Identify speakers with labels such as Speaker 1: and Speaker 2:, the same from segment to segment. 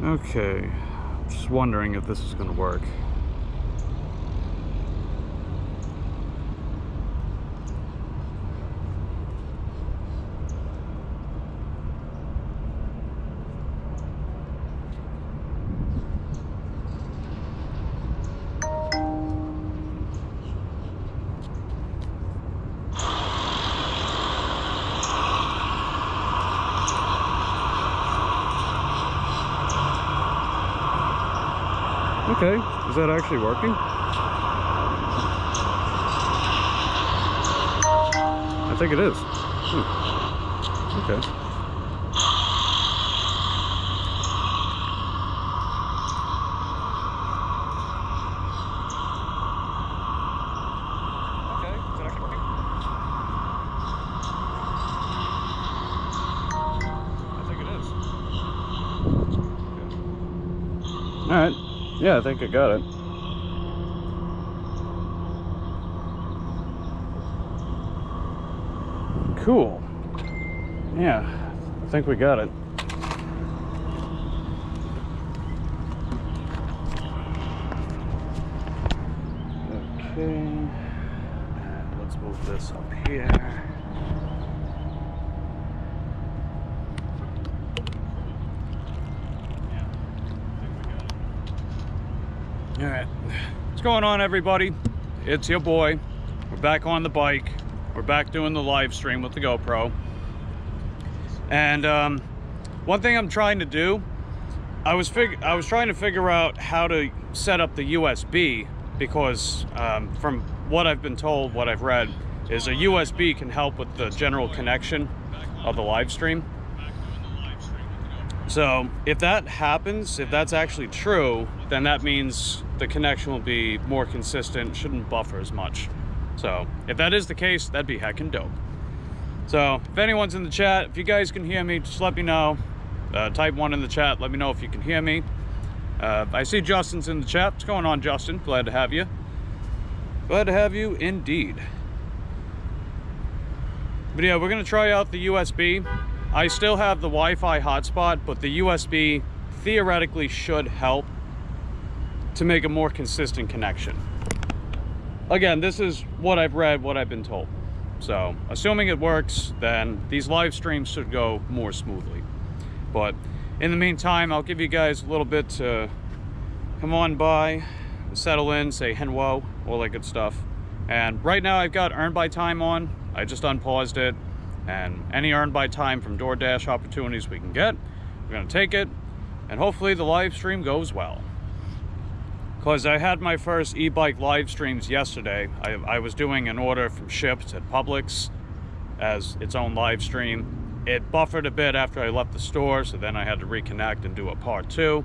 Speaker 1: Okay, just wondering if this is going to work. Okay, is that actually working? I think it is. Okay. Okay, is it actually working? I think it is. Okay. All right. Yeah, I think I got it. Cool. Yeah, I think we got it. Okay. And let's move this up here. All right, what's going on, everybody? It's your boy. We're back on the bike. We're back doing the live stream with the GoPro. And one thing I'm trying to do, I was trying to figure out how to set up the USB, because from what I've been told, what I've read, is a USB can help with the general connection of the live stream. So if that happens, if that's actually true, then that means the connection will be more consistent, shouldn't buffer as much. So if that is the case, that'd be heckin' dope. So if anyone's in the chat, if you guys can hear me, just let me know. Type 1 in the chat, let me know if you can hear me. I see Justin's in the chat. What's going on, Justin? Glad to have you. Glad to have you indeed. But yeah, we're gonna try out the USB. I still have the Wi-Fi hotspot, but the USB theoretically should help to make a more consistent connection. Again, this is what I've read, what I've been told. So, assuming it works, then these live streams should go more smoothly. But in the meantime, I'll give you guys a little bit to come on by, settle in, say hello, all that good stuff. And right now I've got Earn by Time on. I just unpaused it. And any Earn by Time from DoorDash opportunities we can get, we're gonna take it. And hopefully the live stream goes well. Because I had my first e-bike live streams yesterday. I was doing an order from Shipt at Publix as its own live stream. It buffered a bit after I left the store, so then I had to reconnect and do a part 2.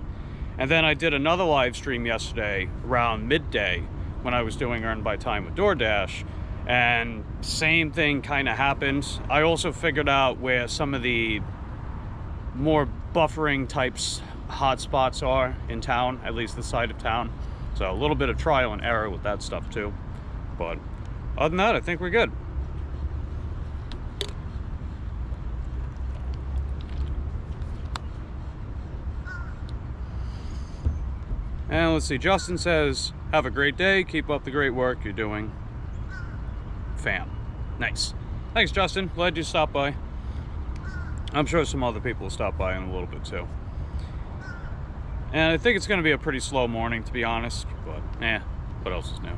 Speaker 1: And then I did another live stream yesterday around midday when I was doing Earn by Time with DoorDash, and same thing kind of happened. I also figured out where some of the more buffering types hotspots are in town, at least this side of town. So a little bit of trial and error with that stuff too. But other than that, I think we're good. And let's see, Justin says, have a great day, keep up the great work you're doing, fam. Nice. Thanks, Justin. Glad you stopped by. I'm sure some other people will stop by in a little bit too. And I think it's going to be a pretty slow morning, to be honest, but what else is new?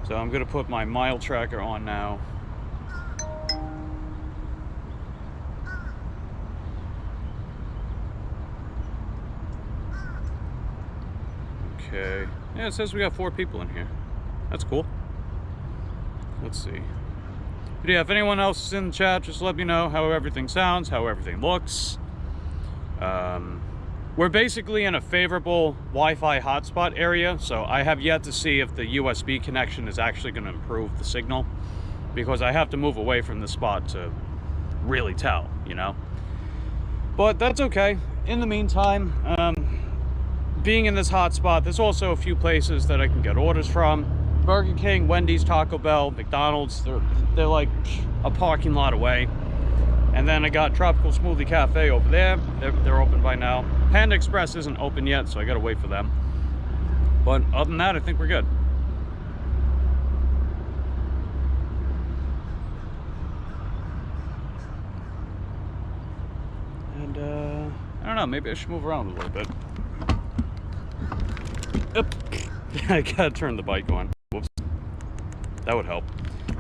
Speaker 1: So I'm going to put my mile tracker on now. Okay. Yeah, it says we got 4 people in here. That's cool. Let's see. But yeah, if anyone else is in the chat, just let me know how everything sounds, how everything looks. We're basically in a favorable Wi-Fi hotspot area, so I have yet to see if the USB connection is actually going to improve the signal, because I have to move away from the spot to really tell, you know? But that's okay. In the meantime, being in this hotspot, there's also a few places that I can get orders from. Burger King, Wendy's, Taco Bell, McDonald's, they're like a parking lot away. And then I got Tropical Smoothie Cafe over there. They're open by now. Panda Express isn't open yet, so I gotta wait for them. But other than that, I think we're good. And I don't know, maybe I should move around a little bit. Oop. I gotta turn the bike on. Whoops. That would help.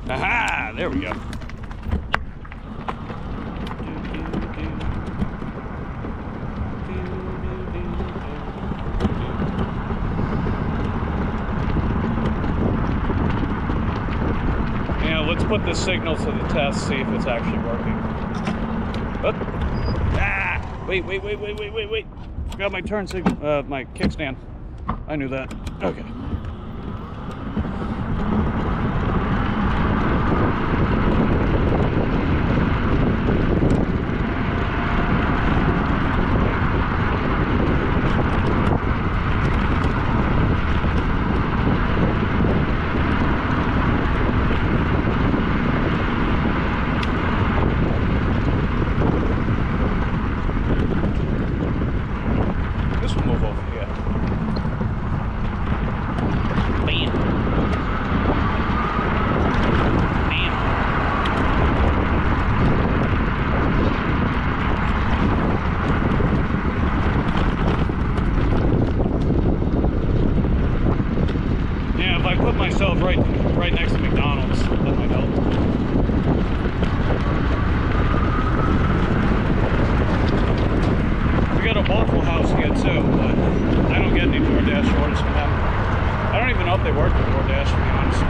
Speaker 1: Aha! There we go. Let's put the signal to the test, see if it's actually working. Oh. Ah! Wait. Forgot my turn signal, my kickstand. I knew that. Okay. Right next to McDonald's. That might help. We got a Waffle House here too, but I don't get any DoorDash orders from them. I don't even know if they work with DoorDash, to be honest.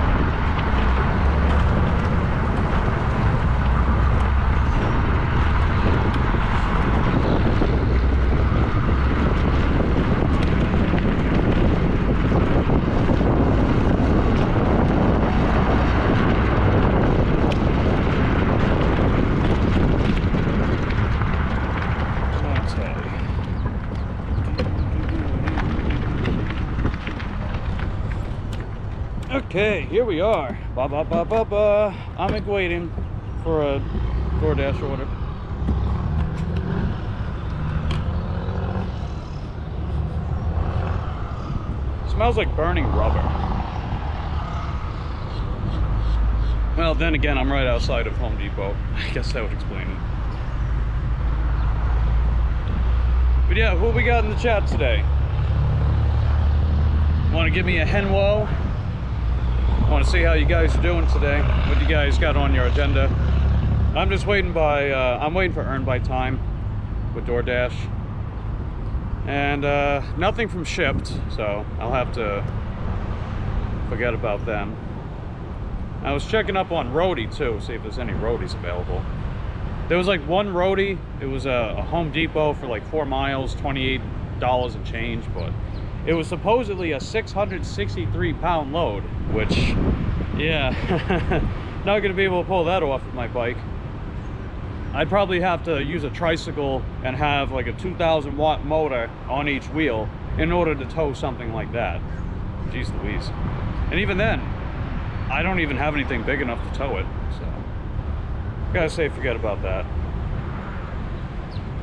Speaker 1: Okay, here we are. I'm waiting for a DoorDash order. Smells like burning rubber. Well, then again, I'm right outside of Home Depot. I guess that would explain it. But yeah, who we got in the chat today? Want to give me a henwo? Want to see how you guys are doing today, what you guys got on your agenda. I'm just waiting I'm waiting for earn by time with DoorDash, and nothing from Shipped, so I'll have to forget about them. I was checking up on roadie too, see if there's any roadies available. There was like one roadie. It was a Home Depot for like 4 miles, $28 and change, but it was supposedly a 663-pound load, which, yeah, not gonna be able to pull that off with my bike. I'd probably have to use a tricycle and have like a 2,000-watt motor on each wheel in order to tow something like that. Jeez Louise. And even then, I don't even have anything big enough to tow it, so gotta say forget about that.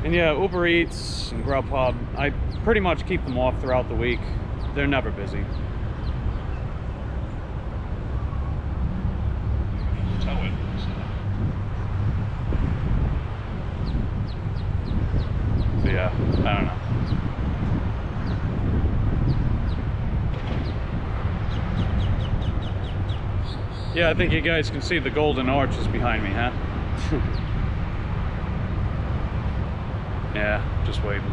Speaker 1: And yeah, Uber Eats and Grubhub, I pretty much keep them off throughout the week. They're never busy. Tow it. So yeah, I don't know. Yeah, I think you guys can see the golden arches behind me, huh? Yeah, just waiting.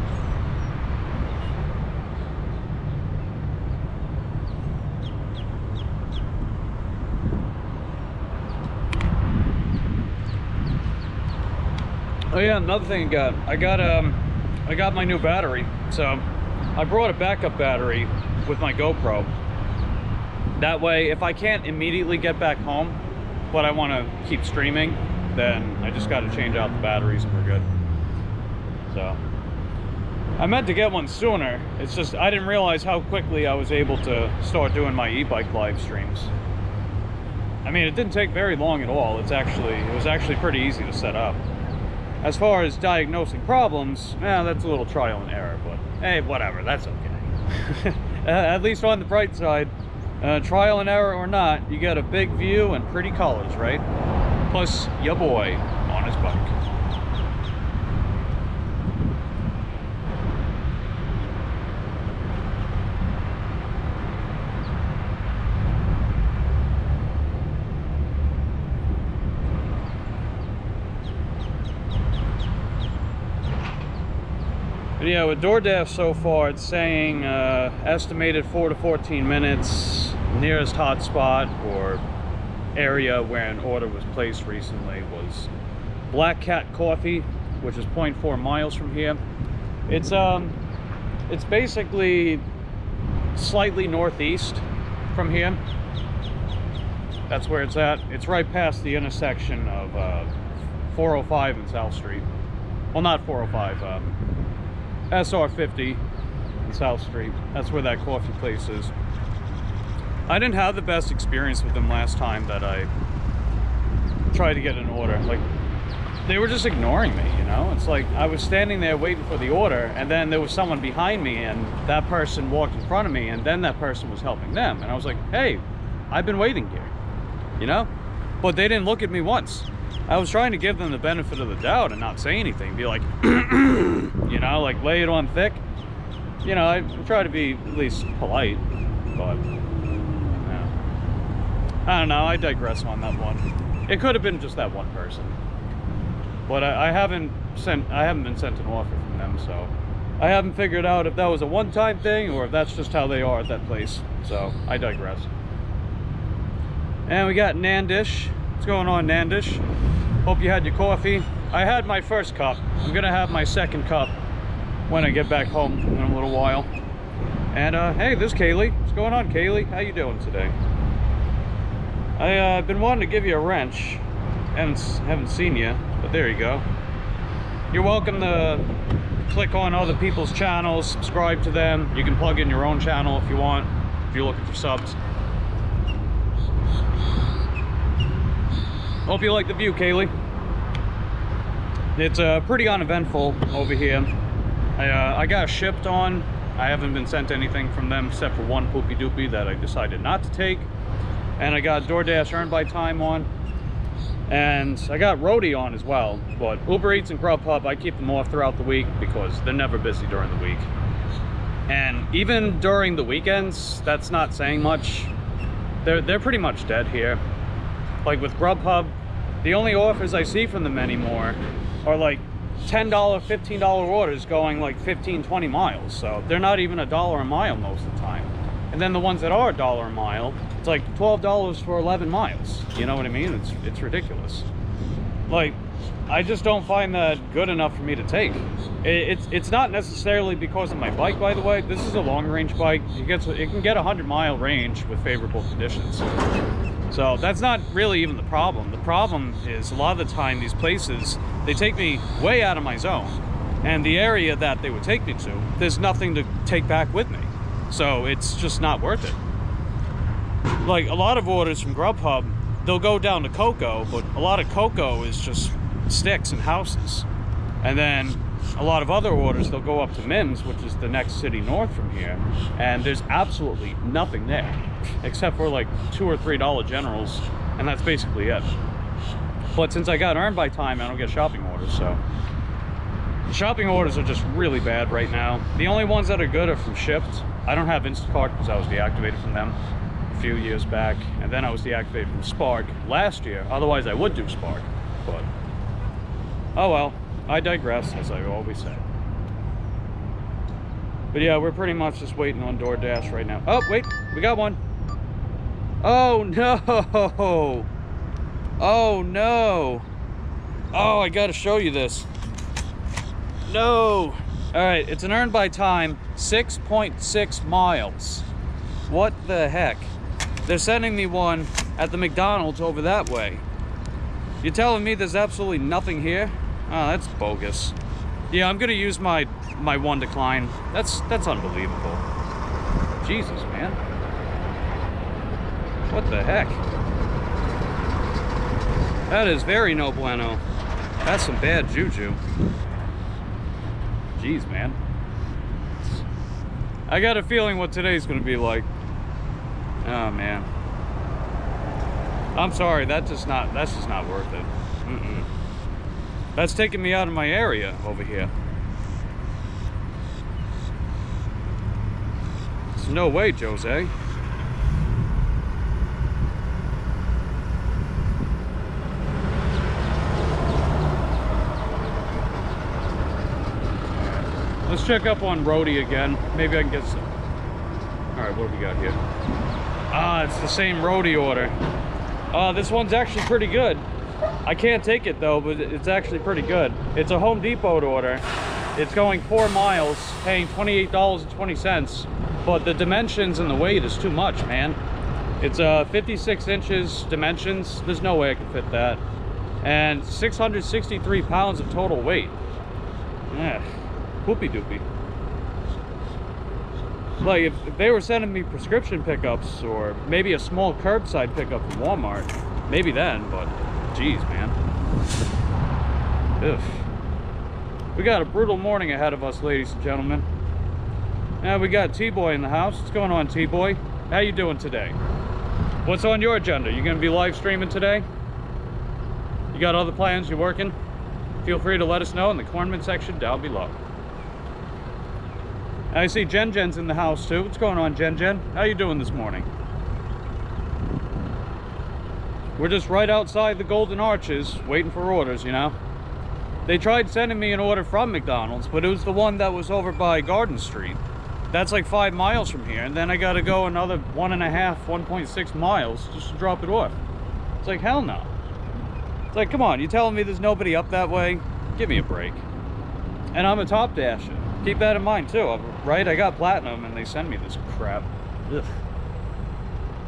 Speaker 1: Oh yeah, another thing I got my new battery. So I brought a backup battery with my GoPro. That way, if I can't immediately get back home, but I want to keep streaming, then I just got to change out the batteries and we're good. So I meant to get one sooner. It's just I didn't realize how quickly I was able to start doing my e-bike live streams. I mean, it didn't take very long at all. It was actually pretty easy to set up. As far as diagnosing problems, that's a little trial and error, but hey, whatever, that's okay. At least on the bright side, trial and error or not, you got a big view and pretty colors, right? Plus, your boy on his bike. But yeah, with DoorDash so far, it's saying estimated 4 to 14 minutes. Nearest hotspot or area where an order was placed recently was Black Cat Coffee, which is 0.4 miles from here. It's basically slightly northeast from here. That's where it's at. It's right past the intersection of 405 and South Street. Well, not 405, SR50 and South Street. That's where that coffee place is. I didn't have the best experience with them last time that I tried to get an order. Like, they were just ignoring me, you know? It's like I was standing there waiting for the order, and then there was someone behind me, and that person walked in front of me, and then that person was helping them. And I was like, hey, I've been waiting here, you know? But they didn't look at me once. I was trying to give them the benefit of the doubt and not say anything. Be like, you know, like lay it on thick. You know, I try to be at least polite, but... I don't know, I digress on that one. It could have been just that one person. But I haven't been sent an offer from them, so I haven't figured out if that was a one-time thing or if that's just how they are at that place. So I digress. And we got Nandish. What's going on, Nandish? Hope you had your coffee. I had my first cup. I'm gonna have my second cup when I get back home in a little while. And hey, this is Kaylee. What's going on, Kaylee? How you doing today? I've been wanting to give you a wrench. Haven't seen you, but there you go. You're welcome to click on other people's channels, subscribe to them. You can plug in your own channel if you want, if you're looking for subs. Hope you like the view, Kaylee. It's pretty uneventful over here. I got shipped on. I haven't been sent anything from them except for one poopy doopy that I decided not to take. And I got DoorDash Earn by Time on. And I got Roadie on as well. But Uber Eats and Grubhub, I keep them off throughout the week because they're never busy during the week. And even during the weekends, that's not saying much. They're pretty much dead here. Like with Grubhub, the only offers I see from them anymore are like $10, $15 orders going like 15, 20 miles. So they're not even $1 a mile most of the time. And then the ones that are $1 a mile, it's like $12 for 11 miles. You know what I mean? It's ridiculous. Like, I just don't find that good enough for me to take. It's not necessarily because of my bike, by the way. This is a long-range bike. It can get a 100-mile range with favorable conditions. So that's not really even the problem. The problem is a lot of the time these places, they take me way out of my zone. And the area that they would take me to, there's nothing to take back with me. So it's just not worth it. Like a lot of orders from Grubhub, they'll go down to Cocoa, but a lot of Cocoa is just sticks and houses. And then a lot of other orders, they'll go up to Mims, which is the next city north from here, and there's absolutely nothing there except for like $2 or $3 generals, and that's basically it. But since I got Earn by Time, I don't get shopping orders, so the shopping orders are just really bad right now. The only ones that are good are from Shipt. I don't have Instacart because I was deactivated from them a few years back, and then I was deactivated from Spark last year. Otherwise I would do Spark, but oh well, I digress, as I always say. But yeah, we're pretty much just waiting on DoorDash right now. Oh wait, we got one. Oh no, oh no, oh, I gotta show you this. No. All right, it's an Earn by Time, 6.6 miles. What the heck? They're sending me one at the McDonald's over that way. You're telling me there's absolutely nothing here? Oh, that's bogus. Yeah, I'm gonna use my one decline. That's unbelievable. Jesus, man. What the heck? That is very no bueno. That's some bad juju. Jeez, man. I got a feeling what today's gonna be like. Oh man. I'm sorry, that's just not worth it. That's taking me out of my area over here. There's no way, Jose. Let's check up on Rhodey again. Maybe I can get some. Alright, what do we got here? Ah, it's the same Rhodey order. This one's actually pretty good. I can't take it though, but it's actually pretty good. It's a Home Depot order. It's going 4 miles, paying $28.20, but the dimensions and the weight is too much, man. It's 56 inches dimensions. There's no way I can fit that. And 663 pounds of total weight. Yeah. Whoopie doopie. Like if they were sending me prescription pickups or maybe a small curbside pickup from Walmart, maybe then, but geez, man. Ugh. We got a brutal morning ahead of us, ladies and gentlemen. And we got T-Boy in the house. What's going on, T-Boy? How you doing today? What's on your agenda? You gonna be live streaming today? You got other plans? You working? Feel free to let us know in the comment section down below. I see Jen's in the house too. What's going on, Jen? How you doing this morning? We're just right outside the Golden Arches waiting for orders, you know. They tried sending me an order from McDonald's, but it was the one that was over by Garden Street. That's like 5 miles from here, and then I gotta go another 1.6 miles just to drop it off. It's like, hell no. It's like, come on, you telling me there's nobody up that way? Give me a break. And I'm a top dasher. Keep that in mind too, right? I got platinum and they send me this crap. Ugh.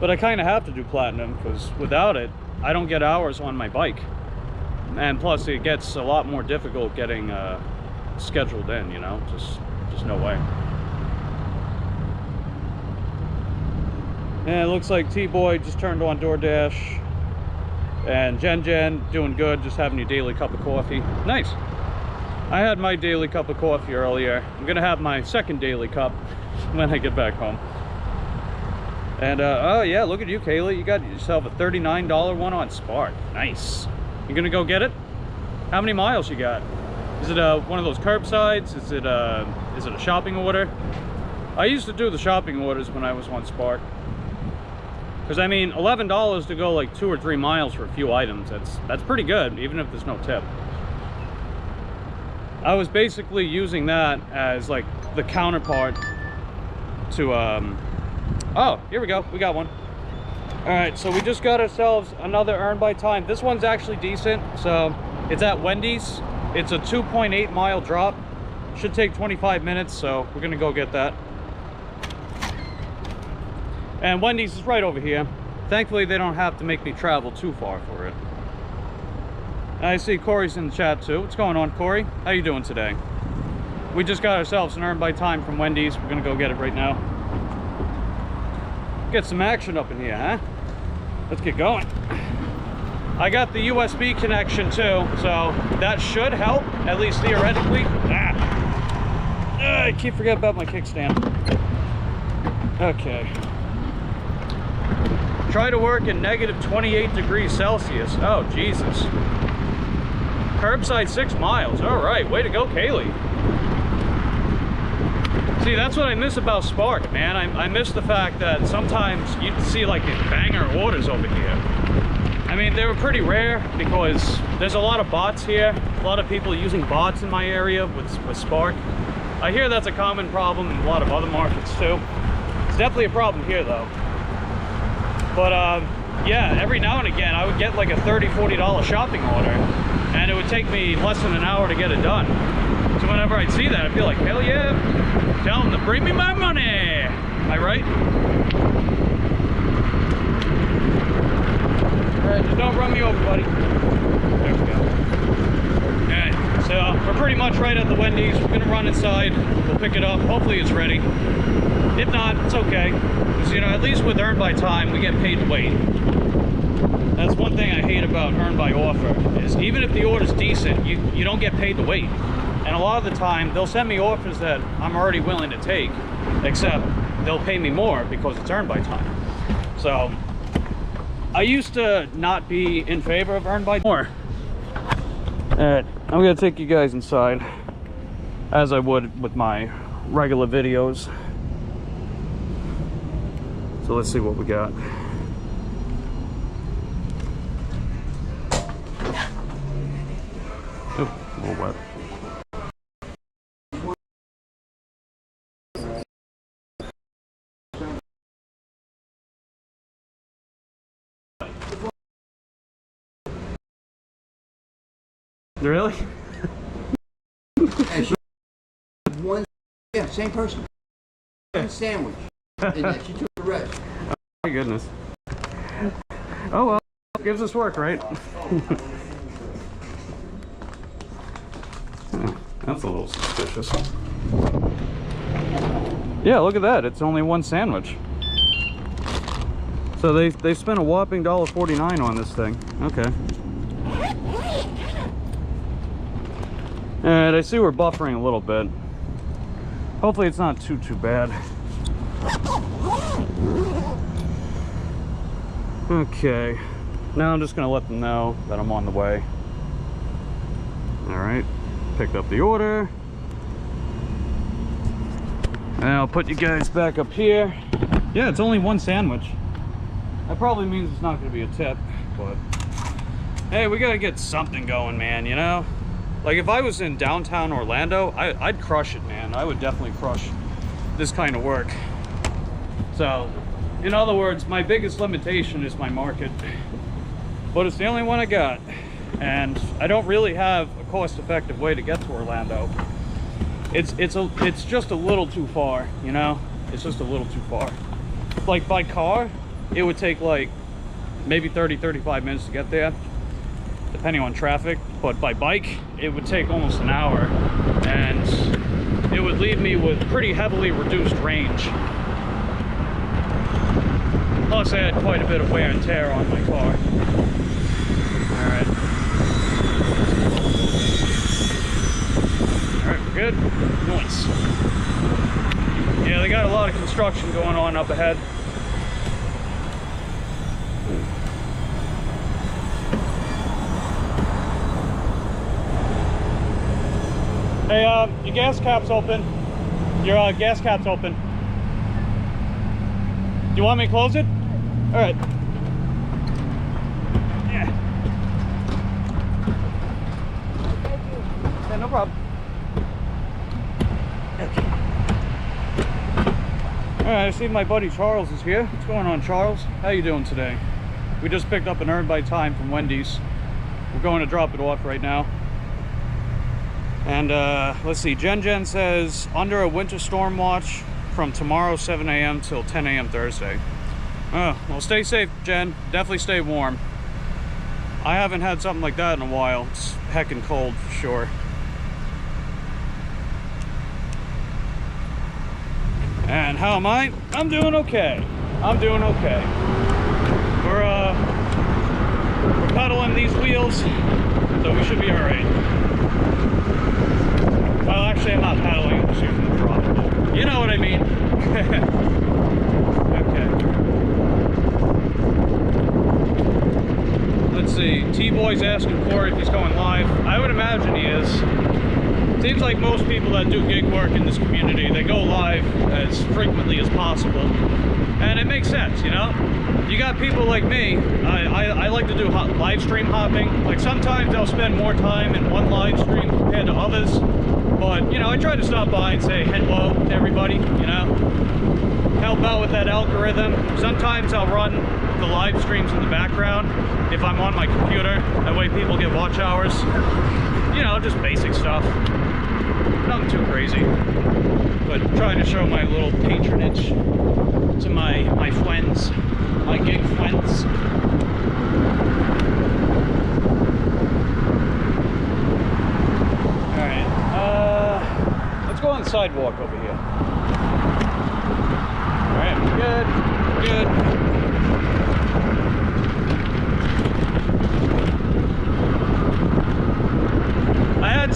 Speaker 1: But I kind of have to do platinum because without it, I don't get hours on my bike. And plus it gets a lot more difficult getting scheduled in, you know? Just no way. And it looks like T-Boy just turned on DoorDash. And Jen doing good, just having your daily cup of coffee. Nice. I had my daily cup of coffee earlier. I'm gonna have my second daily cup when I get back home. And oh yeah, look at you, Kaylee. You got yourself a $39 one on Spark. Nice. You gonna go get it? How many miles you got? Is it one of those curbsides? Is it a shopping order? I used to do the shopping orders when I was on Spark. Because I mean, $11 to go like 2 or 3 miles for a few items. That's pretty good, even if there's no tip. I was basically using that as like the counterpart to oh, here we go, we got one. All right, so we just got ourselves another earn by time. This one's actually decent. So it's at Wendy's. It's a 2.8 mile drop. Should take 25 minutes, so we're gonna go get that. And Wendy's is right over here. Thankfully they don't have to make me travel too far for it. I see Corey's in the chat too. What's going on, Corey? How you doing today? We just got ourselves an earn by time from Wendy's. We're gonna go get it right now. Get some action up in here, huh? Let's get going. I got the USB connection too, so that should help, at least theoretically. I keep forgetting about my kickstand. Okay. Try to work in negative 28 degrees Celsius. Oh, Jesus. Curbside 6 miles. All right, way to go, Kaylee. See, that's what I miss about Spark, man. I miss the fact that sometimes you see like these banger orders over here. I mean, they were pretty rare because there's a lot of bots here. A lot of people using bots in my area with Spark. I hear that's a common problem in a lot of other markets too. It's definitely a problem here though. But yeah, every now and again I would get like a $30, $40 shopping order and it would take me less than an hour to get it done. So whenever I'd see that, I'd feel like, hell yeah, tell them to bring me my money. Am I right? All right, just don't run me over, buddy. There we go. All right, so we're pretty much right at the Wendy's. We're gonna run inside, we'll pick it up. Hopefully it's ready. If not, it's okay. Because, you know, at least with Earn by Time, we get paid to wait. That's one thing I hate about earn by offer, is even if the order's decent, you don't get paid to wait. And a lot of the time, they'll send me offers that I'm already willing to take, except they'll pay me more because it's earned by time. So I used to not be in favor of earn by more. Alright, I'm gonna take you guys inside as I would with my regular videos. So let's see what we got. Oh, a little wet. Really?
Speaker 2: One, yeah, same person. One sandwich, and then she took the rest.
Speaker 1: Oh my goodness. Oh well, gives us work, right? That's a little suspicious. Yeah, look at that. It's only one sandwich. So they spent a whopping $1.49 on this thing. Okay. Alright, I see we're buffering a little bit. Hopefully it's not too bad. Okay. Now I'm just gonna let them know that I'm on the way. Alright. Picked up the order. And I'll put you guys back up here. Yeah, it's only one sandwich. That probably means it's not gonna be a tip, but hey, we gotta get something going, man, you know? Like if I was in downtown Orlando, I'd crush it, man. I would definitely crush this kind of work. So, in other words, my biggest limitation is my market. But it's the only one I got. And I don't really have a cost-effective way to get to Orlando. It's just a little too far, you know? It's just a little too far. Like by car, it would take like maybe 30-35 minutes to get there, depending on traffic. But by bike, it would take almost an hour, and it would leave me with pretty heavily reduced range. Plus, I had quite a bit of wear and tear on my car. Alright. Alright, we're good? Nice. Yeah, they got a lot of construction going on up ahead. Hey, your gas cap's open. Your gas cap's open. Do you want me to close it? All right. Yeah. Yeah, no problem. Okay. All right, I see my buddy Charles is here. What's going on, Charles? How you doing today? We just picked up an earn by time from Wendy's. We're going to drop it off right now. And let's see, Jen says under a winter storm watch from tomorrow 7 a.m. till 10 a.m. Thursday. Well, stay safe, Jen. Definitely stay warm. I haven't had something like that in a while. It's heckin' cold for sure. And how am I? I'm doing okay. I'm doing okay. We're pedaling these wheels, so we should be all right. Well, actually, I'm not pedaling, I'm just using the throttle. You know what I mean. Okay. Let's see. T-Boy's asking Corey if he's going live. I would imagine he is. Seems like most people that do gig work in this community, they go live as frequently as possible. And it makes sense, you know? You got people like me. I like to do live stream hopping. Like sometimes I'll spend more time in one live stream compared to others. But, you know, I try to stop by and say hello to everybody, you know, help out with that algorithm. Sometimes I'll run the live streams in the background if I'm on my computer. That way people get watch hours. You know, just basic stuff. Nothing too crazy. But trying to show my little patronage to my friends, my gig friends. Let's go on the sidewalk over here. All right, good.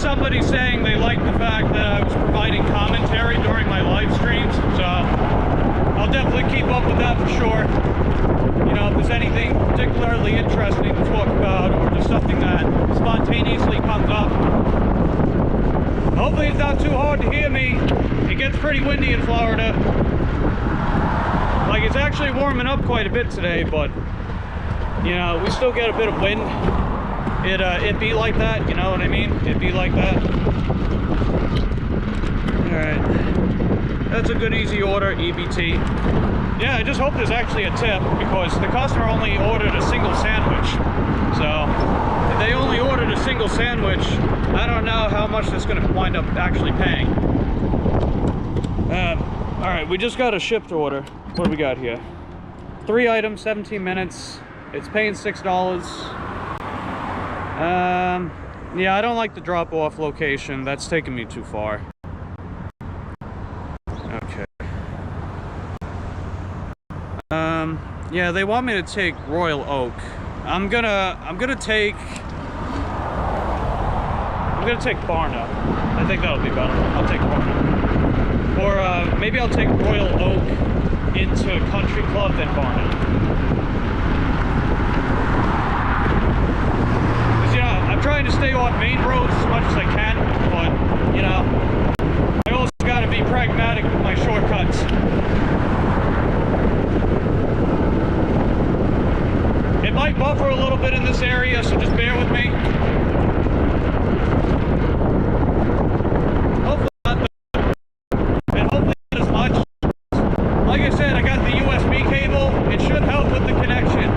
Speaker 1: somebody saying they liked the fact that I was providing commentary during my live streams, so I'll definitely keep up with that for sure. You know, if there's anything particularly interesting to talk about, or just something that spontaneously comes up. Hopefully it's not too hard to hear me. It gets pretty windy in Florida. Like, it's actually warming up quite a bit today, but you know, we still get a bit of wind. It'd be like that, you know what I mean? It'd be like that. Alright. That's a good easy order, EBT. Yeah, I just hope there's actually a tip, because the customer only ordered a single sandwich. So, if they only ordered a single sandwich, I don't know how much that's going to wind up actually paying. Alright, we just got a shipped order. What do we got here? 3 items, 17 minutes. It's paying $6. Yeah, I don't like the drop-off location. That's taking me too far. Okay. Yeah, they want me to take Royal Oak. I'm gonna take Barna. I think that'll be better. I'll take Barna. Or maybe I'll take Royal Oak into Country Club, then Barna. Because, you know, I'm trying to stay on main roads as much as I can, but, you know, I also gotta be pragmatic with my shortcuts. It might buffer a little bit in this area, so just bear with me. Hopefully not, and hopefully not as much. Like I said, I got the USB cable. It should help with the connection.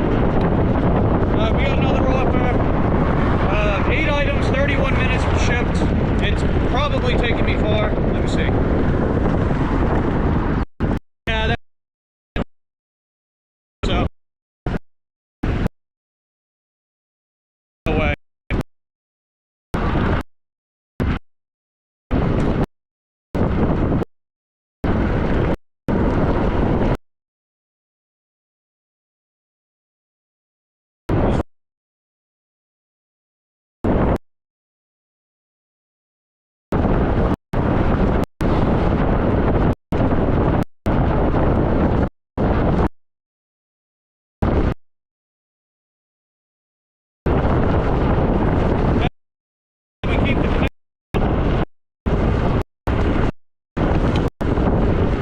Speaker 1: We got another offer. 8 items, 31 minutes for shipped. It's probably taking me far. Let me see. Yeah, so. Away.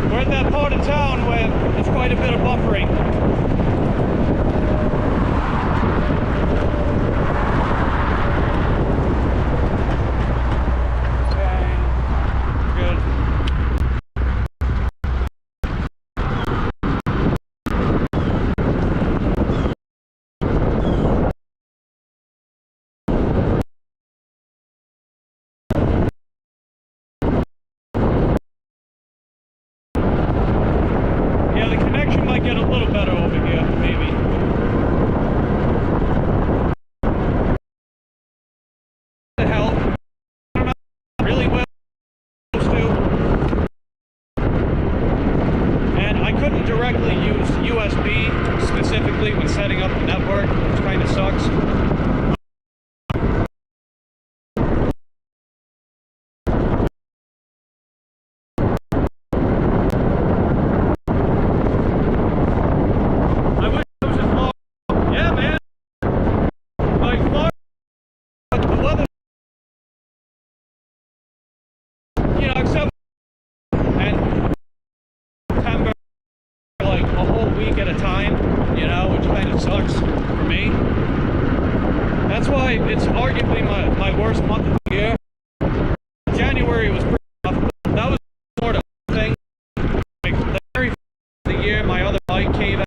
Speaker 1: We're at that part of town where there's quite a bit of buffering. Okay, good. Yeah, the connection might get a little better over here, maybe. The hell? I don't know really well to. And I couldn't directly use USB specifically when setting up the network, which kind of sucks. I wish it was in Florida. Yeah, man. Like Florida, but the weather, you know, except and September, like a whole week at a time, you know, which kind of sucks for me. That's why it's arguably my worst month of the year. January was pretty rough. That was sort of a thing. Like the very first of the year, my other bike gave out.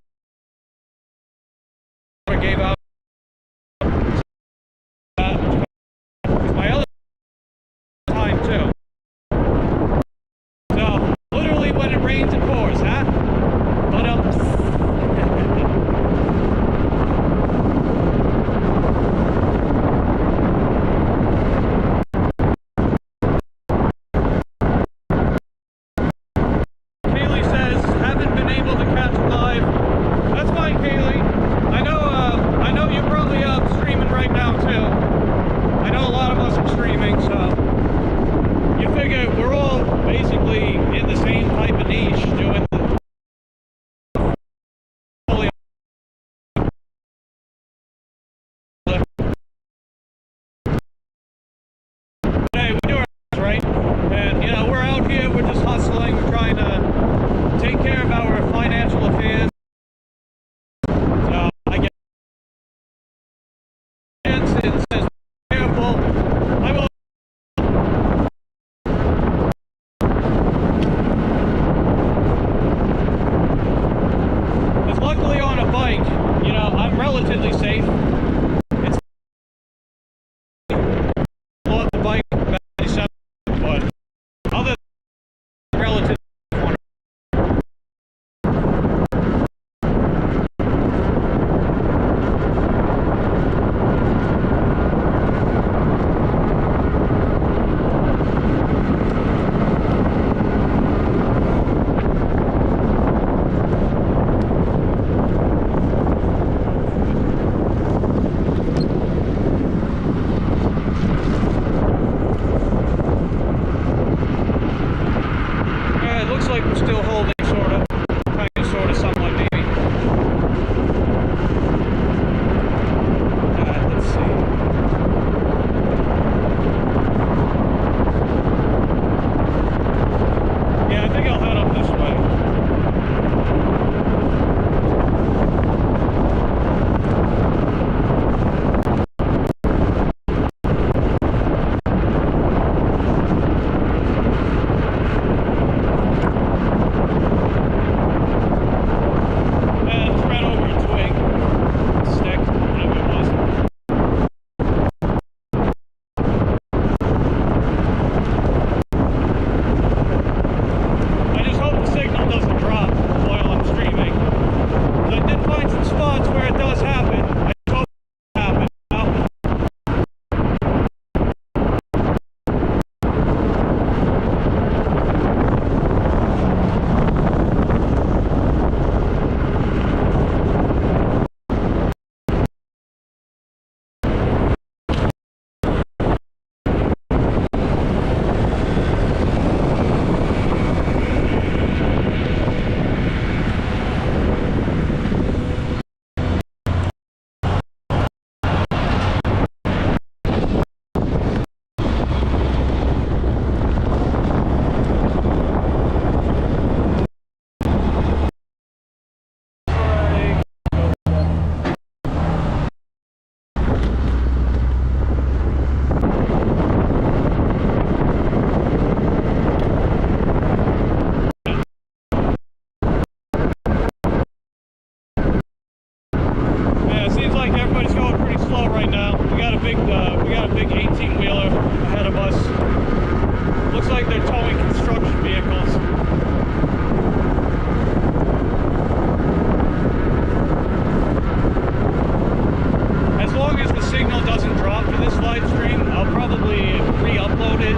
Speaker 1: upload it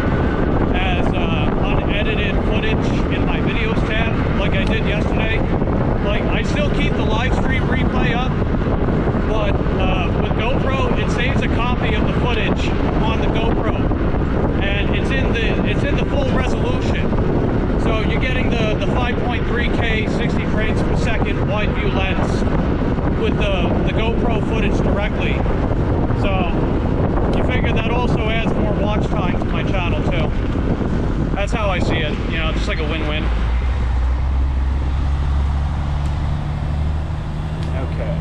Speaker 1: as unedited footage in my videos tab, like I did yesterday. Like, I still keep the live stream replay up, but with GoPro, it saves a copy of the footage on the GoPro, and it's in the full resolution. So you're getting the 5.3K 60 frames per second wide view lens with the GoPro footage directly. So you figure that also adds more watch time to my channel too. That's how I see it, you know, just like a win-win. Okay.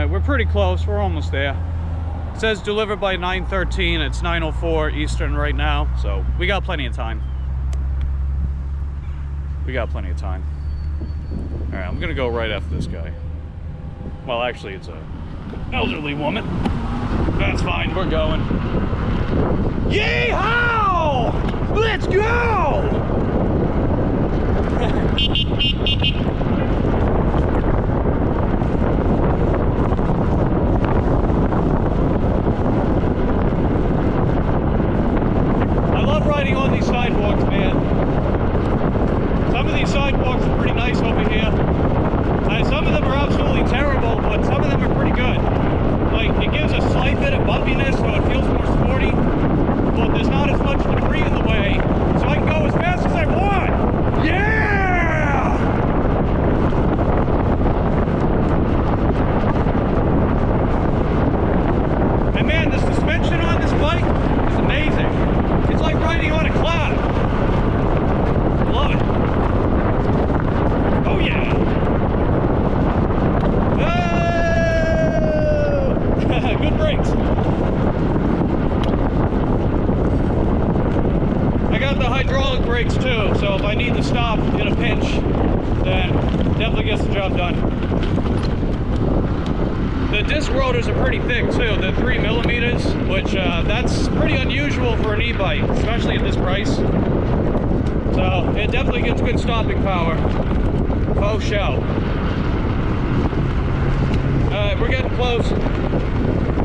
Speaker 1: We're pretty close, we're almost there. It says delivered by 9:13, it's 9:04 Eastern right now, so we got plenty of time. We got plenty of time. All right, I'm gonna go right after this guy. Well, actually, it's a elderly woman. That's fine, we're going. Yeehaw! Let's go! I love riding on these sidewalks, man. Some of these sidewalks are pretty nice over here. Some of them are absolutely terrible, but some of them are pretty good. Like, it gives a slight bit of bumpiness, so it feels more sporty, but there's not as much debris in the way, so I can go as fast as I want. Yeah! And man, the suspension on this bike is amazing. It's like riding on a cloud. Love it. Oh yeah. Good brakes. I got the hydraulic brakes too, so if I need to stop in a pinch, then definitely gets the job done. The disc rotors are pretty thick too. They're 3 millimeters, which that's pretty unusual for an e-bike, especially at this price. So it definitely gets good stopping power. Faux show. Alright, we're getting close.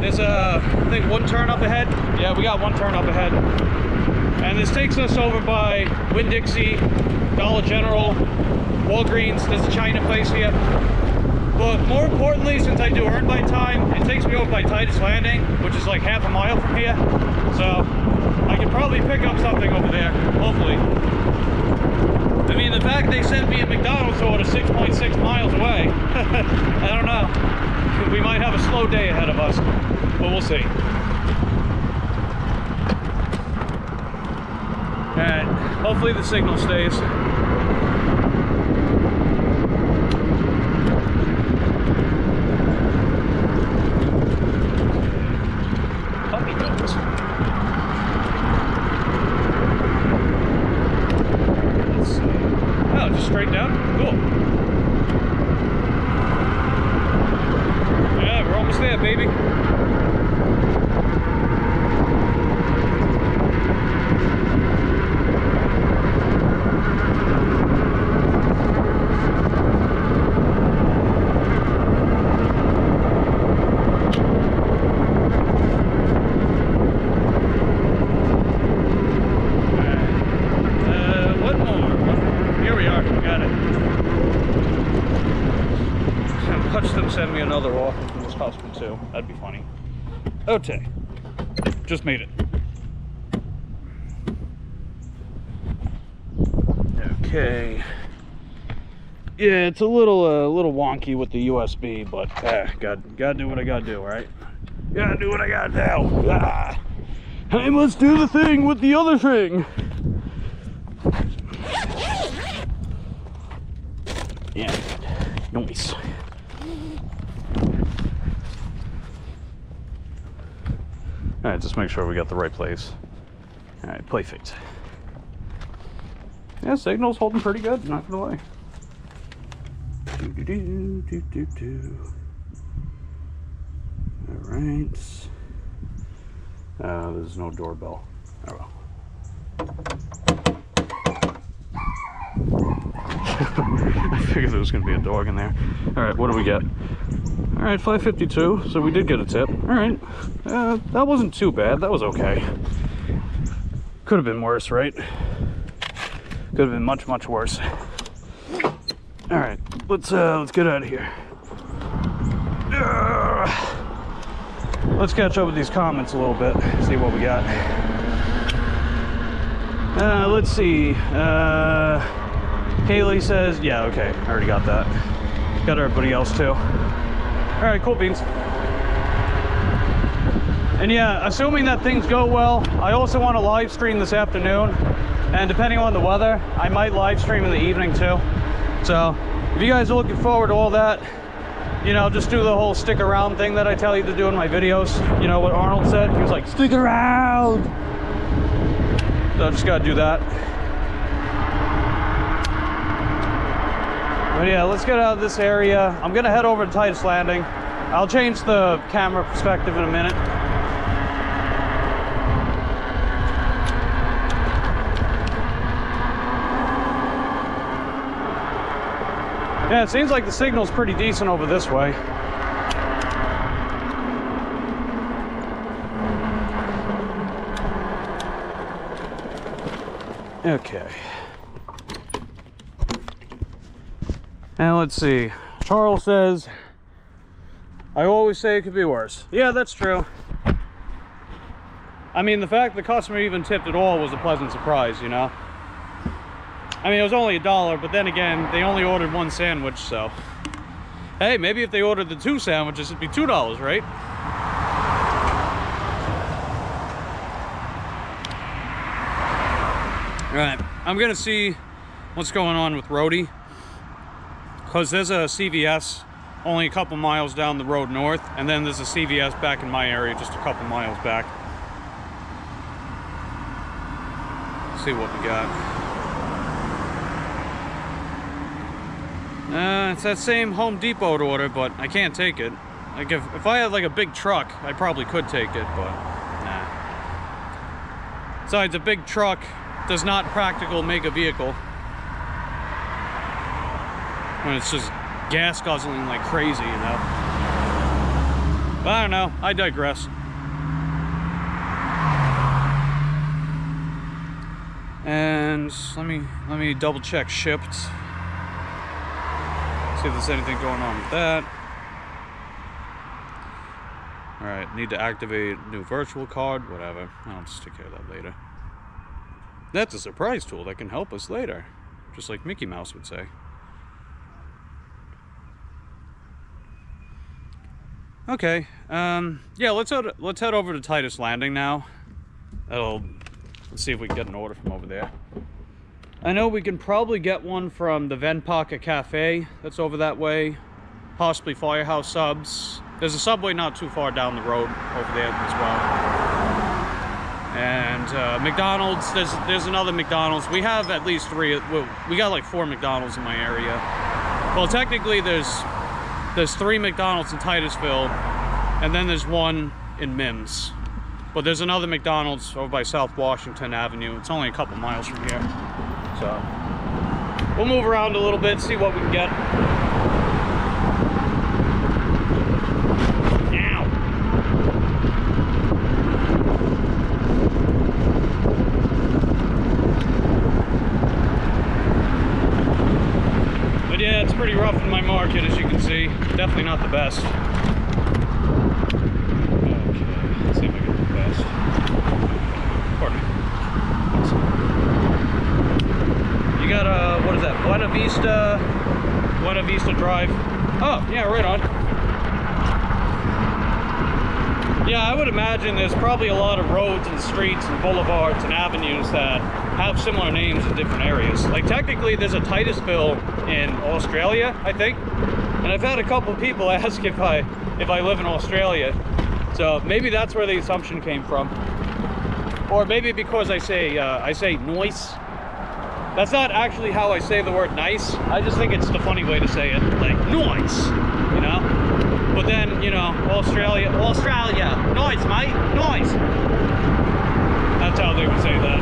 Speaker 1: There's I think one turn up ahead. Yeah, we got one turn up ahead. And this takes us over by Winn-Dixie, Dollar General, Walgreens. There's a China place here. But more importantly, since I do earn by time, it takes me over by Titus Landing, which is like half a mile from here. So I could probably pick up something over there, hopefully. I mean, the fact they sent me a McDonald's order 6.6 miles away, I don't know. We might have a slow day ahead of us, but we'll see. And hopefully the signal stays. Puppy dogs. Let's see. Oh, just straight down? Cool. Yeah, we're almost there, baby. Send me another offer from this husband too. That'd be funny. Okay. Just made it. Okay. Yeah, it's a little wonky with the USB, but gotta do what I gotta do, right? Gotta do what I gotta do. Ah. Hey, let's do the thing with the other thing. Yeah. Nice. Alright, just make sure we got the right place. Alright, perfect. Yeah, signal's holding pretty good, not gonna lie. Alright. There's no doorbell. Oh well. figured there was gonna be a dog in there. All right, what do we get? All right, $5.52, so we did get a tip. All right, that wasn't too bad. That was okay. Could have been worse, right? Could have been much, much worse. All right, let's get out of here. Let's catch up with these comments a little bit, see what we got. Let's see. Kaylee says, yeah, okay, I already got that. Got everybody else too. All right, cool beans. And yeah, assuming that things go well, I also want to live stream this afternoon. And depending on the weather, I might live stream in the evening too. So if you guys are looking forward to all that, you know, just do the whole stick around thing that I tell you to do in my videos. You know what Arnold said? He was like, stick around. So I just gotta do that. But yeah, let's get out of this area. I'm gonna head over to Titus Landing. I'll change the camera perspective in a minute. Yeah, it seems like the signal's pretty decent over this way. Okay. And let's see. Charles says, I always say it could be worse. Yeah, that's true. I mean, the fact the customer even tipped at all was a pleasant surprise, you know? I mean, it was only $1, but then again, they only ordered one sandwich, so. Hey, maybe if they ordered the 2 sandwiches, it'd be $2, right? All right, I'm gonna see what's going on with Rhodey, because there's a CVS only a couple miles down the road north, and then there's a CVS back in my area just a couple miles back. Let's see what we got. It's that same Home Depot order, but I can't take it. Like if I had like a big truck, I probably could take it, but nah. Besides, a big truck does not practical make a vehicle when it's just gas guzzling like crazy, you know. But I don't know, I digress. And let me double check shipped. See if there's anything going on with that. All right, need to activate new virtual card, whatever. I'll just take care of that later. That's a surprise tool that can help us later, just like Mickey Mouse would say. Okay, yeah, let's head over to Titus Landing now. Let's see if we can get an order from over there. I know we can probably get one from the Venpaka Cafe that's over that way, possibly Firehouse Subs. There's a Subway not too far down the road over there as well. And McDonald's, there's another McDonald's. We have at least 3, we got like 4 McDonald's in my area. Well, technically there's 3 McDonald's in Titusville, and then there's 1 in Mims. But there's another McDonald's over by South Washington Avenue. It's only a couple miles from here. So we'll move around a little bit, see what we can get. Ow. But yeah, it's pretty rough in my market, as you can see. Definitely not the best. Okay, let's see if I can do the best. Pardon me. You got what is that? Buena Vista Drive. Oh, yeah, right on. Yeah, I would imagine there's probably a lot of roads and streets and boulevards and avenues that have similar names in different areas. Like technically there's a Titusville in Australia, I think. And I've had a couple people ask if I live in Australia. So maybe that's where the assumption came from. Or maybe because I say noise. That's not actually how I say the word nice. I just think it's the funny way to say it, like noise, you know? But then, you know, Australia, noise, mate, noise. That's how they would say that.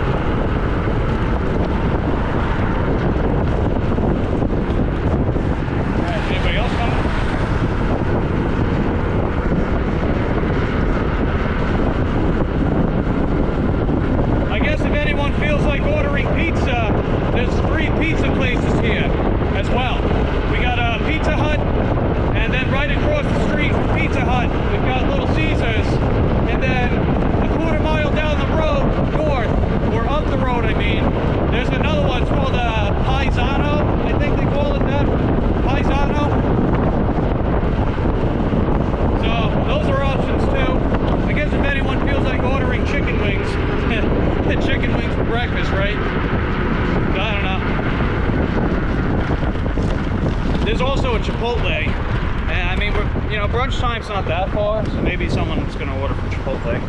Speaker 1: also a Chipotle, and I mean, we're, you know, brunch time's not that far, so maybe someone's gonna order from Chipotle.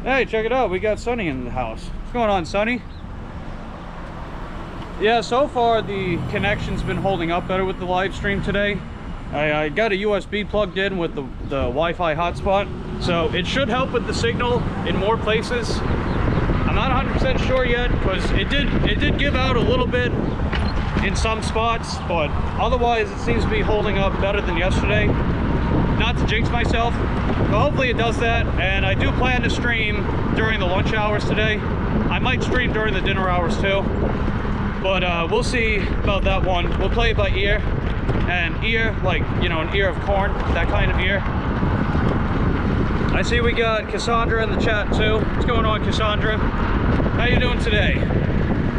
Speaker 1: Hey, check it out, we got Sonny in the house. What's going on, Sonny? Yeah, so far the connection's been holding up better with the live stream today. I got a USB plugged in with the Wi-Fi hotspot, so it should help with the signal in more places. I'm not 100% sure yet, because it did give out a little bit in some spots, but otherwise it seems to be holding up better than yesterday. Not to jinx myself, but hopefully it does that. And I do plan to stream during the lunch hours today. I might stream during the dinner hours too, but we'll see about that one. We'll play it by ear. And ear, like, you know, an ear of corn, that kind of ear. I see we got Cassandra in the chat too. What's going on, Cassandra? How you doing today?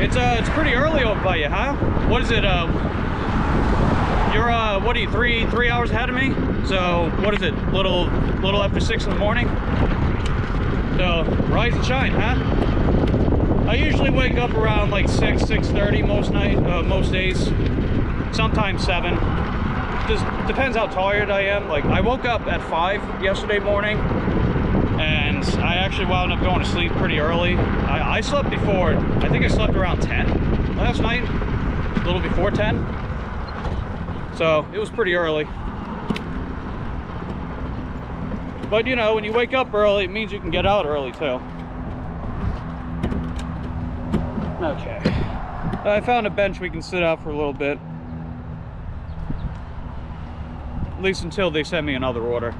Speaker 1: It's pretty early over by you, huh? What is it? You're what are you, three hours ahead of me? So what is it? Little after 6 in the morning. So rise and shine, huh? I usually wake up around like 6:30 most days. Sometimes 7. Just depends how tired I am. Like, I woke up at 5 yesterday morning, and I actually wound up going to sleep pretty early. I slept before, I think I slept around 10 last night, a little before 10. So it was pretty early. But you know, when you wake up early, it means you can get out early too. Okay. I found a bench we can sit out for a little bit. At least until they send me another order.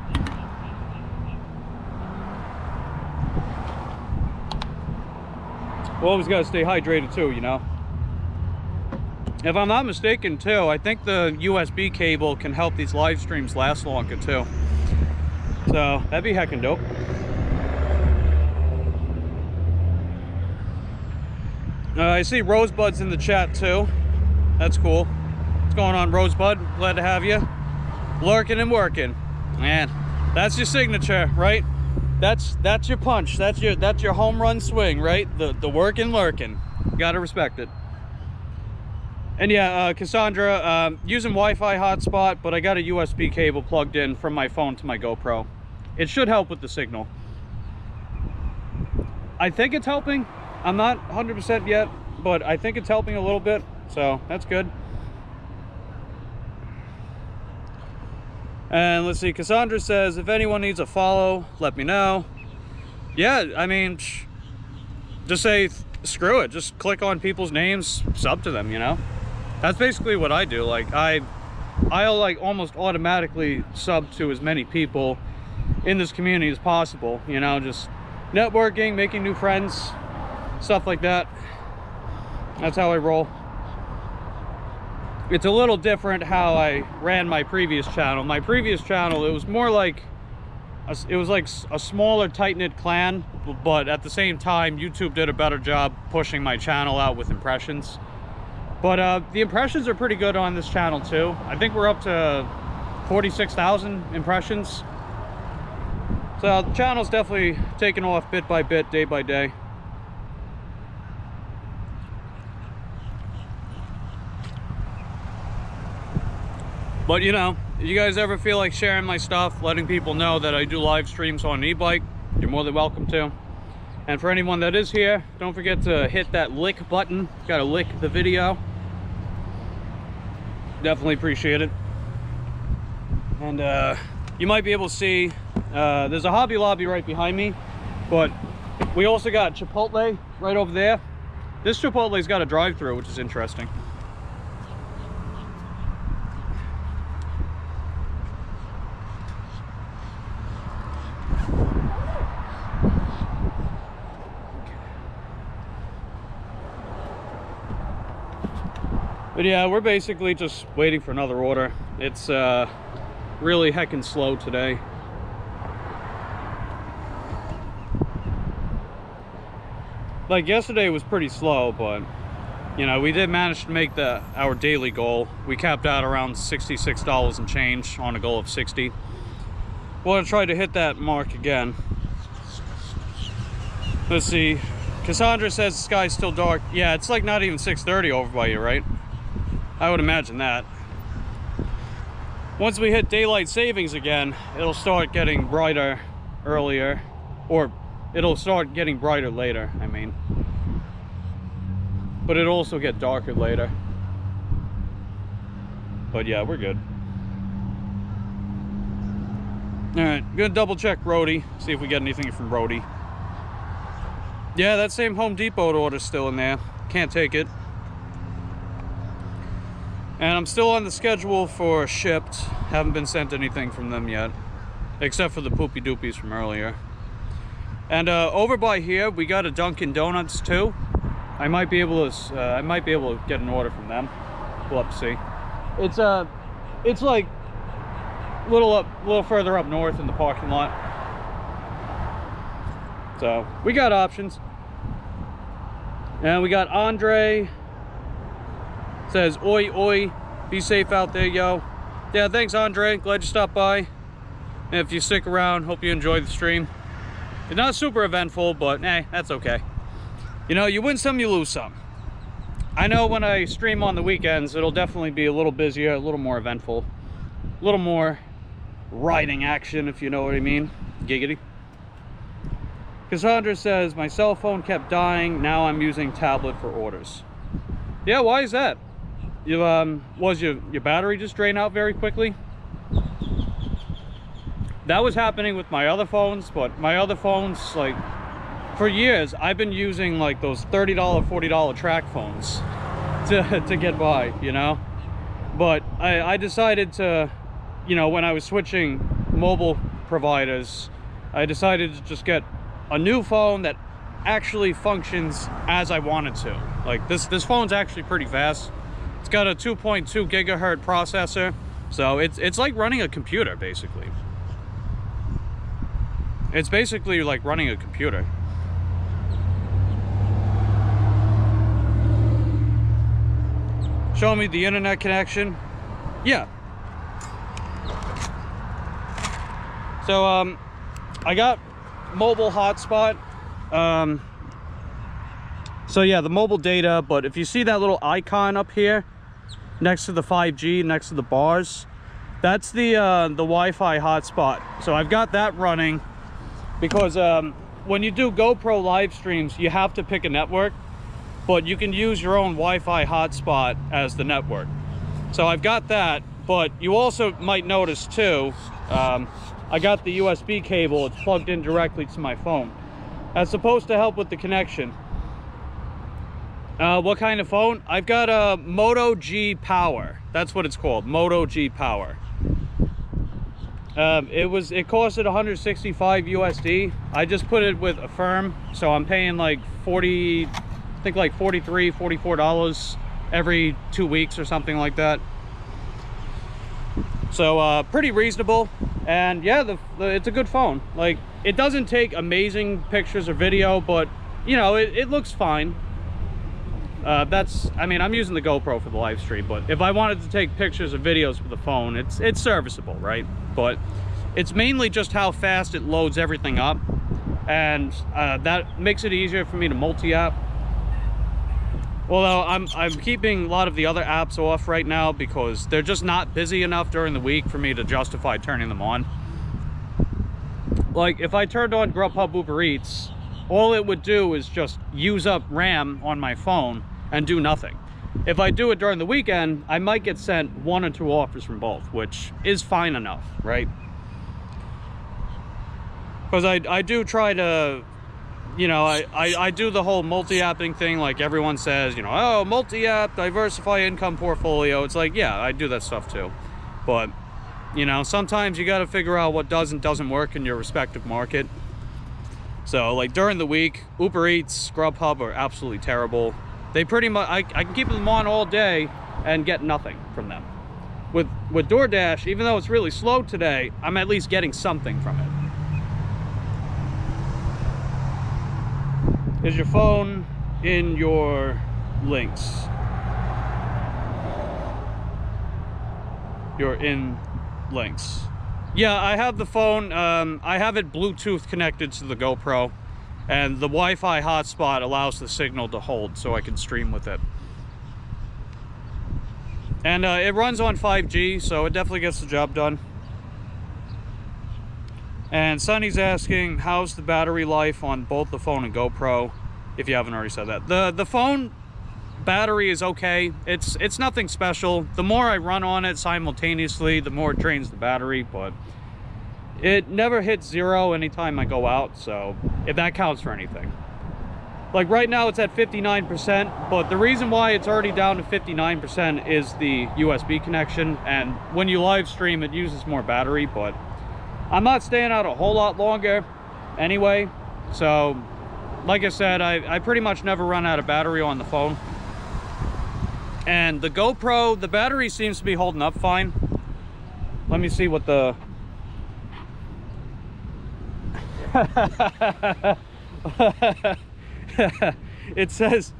Speaker 1: We always gotta stay hydrated too, you know. If I'm not mistaken too, I think the USB cable can help these live streams last longer too. So that'd be heckin' dope. I see Rosebud's in the chat too. That's cool. What's going on, Rosebud? Glad to have you. Lurking and working, man. That's your signature, right? That's your punch. That's your home run swing, right? The working, lurking. Gotta respect it. And yeah, Cassandra, using Wi-Fi hotspot, but I got a USB cable plugged in from my phone to my GoPro. It should help with the signal. I think it's helping. I'm not 100% yet, but I think it's helping a little bit, so that's good. And let's see, Cassandra says, if anyone needs a follow, let me know. Yeah, I mean, just say, screw it. Just click on people's names, sub to them, you know? That's basically what I do. Like, I'll like almost automatically sub to as many people in this community as possible, you know? Just networking, making new friends, stuff like that. That's how I roll. It's a little different how I ran my previous channel. My previous channel, it was more like a smaller, tight-knit clan, but at the same time, YouTube did a better job pushing my channel out with impressions. But the impressions are pretty good on this channel too. I think we're up to 46,000 impressions. So the channel's definitely taking off bit by bit, day by day. But you know, if you guys ever feel like sharing my stuff, letting people know that I do live streams on an e-bike, you're more than welcome to. And for anyone that is here, don't forget to hit that like button. Gotta like the video. Definitely appreciate it. And you might be able to see, there's a Hobby Lobby right behind me, but we also got Chipotle right over there. This Chipotle's got a drive-thru, which is interesting. But yeah, we're basically just waiting for another order. It's really heckin' slow today. Like yesterday was pretty slow, but you know, we did manage to make our daily goal. We capped out around $66 and change on a goal of 60. We'll try to hit that mark again. Let's see. Cassandra says the sky's still dark. Yeah, it's like not even 6:30 over by you, right? I would imagine that. Once we hit daylight savings again, it'll start getting brighter earlier, or it'll start getting brighter later, I mean. But it'll also get darker later. But yeah, we're good. Alright, gonna double check Rhodey, see if we get anything from Rhodey. Yeah, that same Home Depot order's still in there. Can't take it. And I'm still on the schedule for shipped. Haven't been sent anything from them yet. Except for the poopy doopies from earlier. And over by here, we got a Dunkin' Donuts too. I might be able to get an order from them. We'll have to see. It's like a little further up north in the parking lot. So we got options. And we got Andre. Says, oi, oi, be safe out there, yo. Yeah, thanks, Andre. Glad you stopped by. And if you stick around, hope you enjoy the stream. It's not super eventful, but hey, that's okay. You know, you win some, you lose some. I know when I stream on the weekends, it'll definitely be a little busier, a little more eventful, a little more riding action, if you know what I mean. Giggity. Cassandra says, my cell phone kept dying. Now I'm using tablet for orders. Yeah, why is that? You, was your battery just drain out very quickly? That was happening with my other phones, but my other phones, like, for years, I've been using, like, those $30, $40 track phones to get by, you know? But I decided to, you know, when I was switching mobile providers, I decided to just get a new phone that actually functions as I wanted to. Like, this phone's actually pretty fast. It's got a 2.2 gigahertz processor, so it's like running a computer, basically. It's basically like running a computer. Show me the internet connection. Yeah. So I got mobile hotspot. So yeah, the mobile data, but if you see that little icon up here next to the 5G, next to the bars, that's the Wi-Fi hotspot. So I've got that running because when you do GoPro live streams, you have to pick a network, but you can use your own Wi-Fi hotspot as the network. So I've got that, but you also might notice too, I got the USB cable. It's plugged in directly to my phone. That's supposed to help with the connection. What kind of phone? I've got a Moto G Power. That's what it's called, Moto G Power. It costed 165 USD. I just put it with Affirm, so I'm paying like 40, I think like $43, $44 every 2 weeks or something like that. So pretty reasonable, and yeah, it's a good phone. Like, it doesn't take amazing pictures or video, but you know, it looks fine. I mean, I'm using the GoPro for the live stream, but if I wanted to take pictures or videos with the phone, it's serviceable, right? But it's mainly just how fast it loads everything up, and that makes it easier for me to multi-app. Although I'm keeping a lot of the other apps off right now because they're just not busy enough during the week for me to justify turning them on. Like, if I turned on Grubhub Uber Eats, all it would do is just use up RAM on my phone and do nothing. If I do it during the weekend, I might get sent 1 or 2 offers from both, which is fine enough, right? Because I do try to, you know, I do the whole multi-apping thing, like everyone says, you know, oh, multi-app, diversify income portfolio. It's like, yeah, I do that stuff too. But, you know, sometimes you got to figure out what does and doesn't work in your respective market. So, like, during the week, Uber Eats, Grubhub are absolutely terrible. They pretty much, I can keep them on all day and get nothing from them. With DoorDash, even though it's really slow today, I'm at least getting something from it. Is your phone in your links? You're in links. Yeah, I have the phone, I have it Bluetooth connected to the GoPro. And the Wi-Fi hotspot allows the signal to hold so I can stream with it. And it runs on 5G, so it definitely gets the job done. And Sonny's asking, how's the battery life on both the phone and GoPro, if you haven't already said that. The phone battery is okay. It's nothing special. The more I run on it simultaneously, the more it drains the battery, but it never hits zero anytime I go out, so if that counts for anything. Like right now it's at 59%, but the reason why it's already down to 59% is the USB connection, and when you live stream it uses more battery, but I'm not staying out a whole lot longer anyway, so like I said, I pretty much never run out of battery on the phone. And the GoPro, the battery seems to be holding up fine. Let me see what the... It says,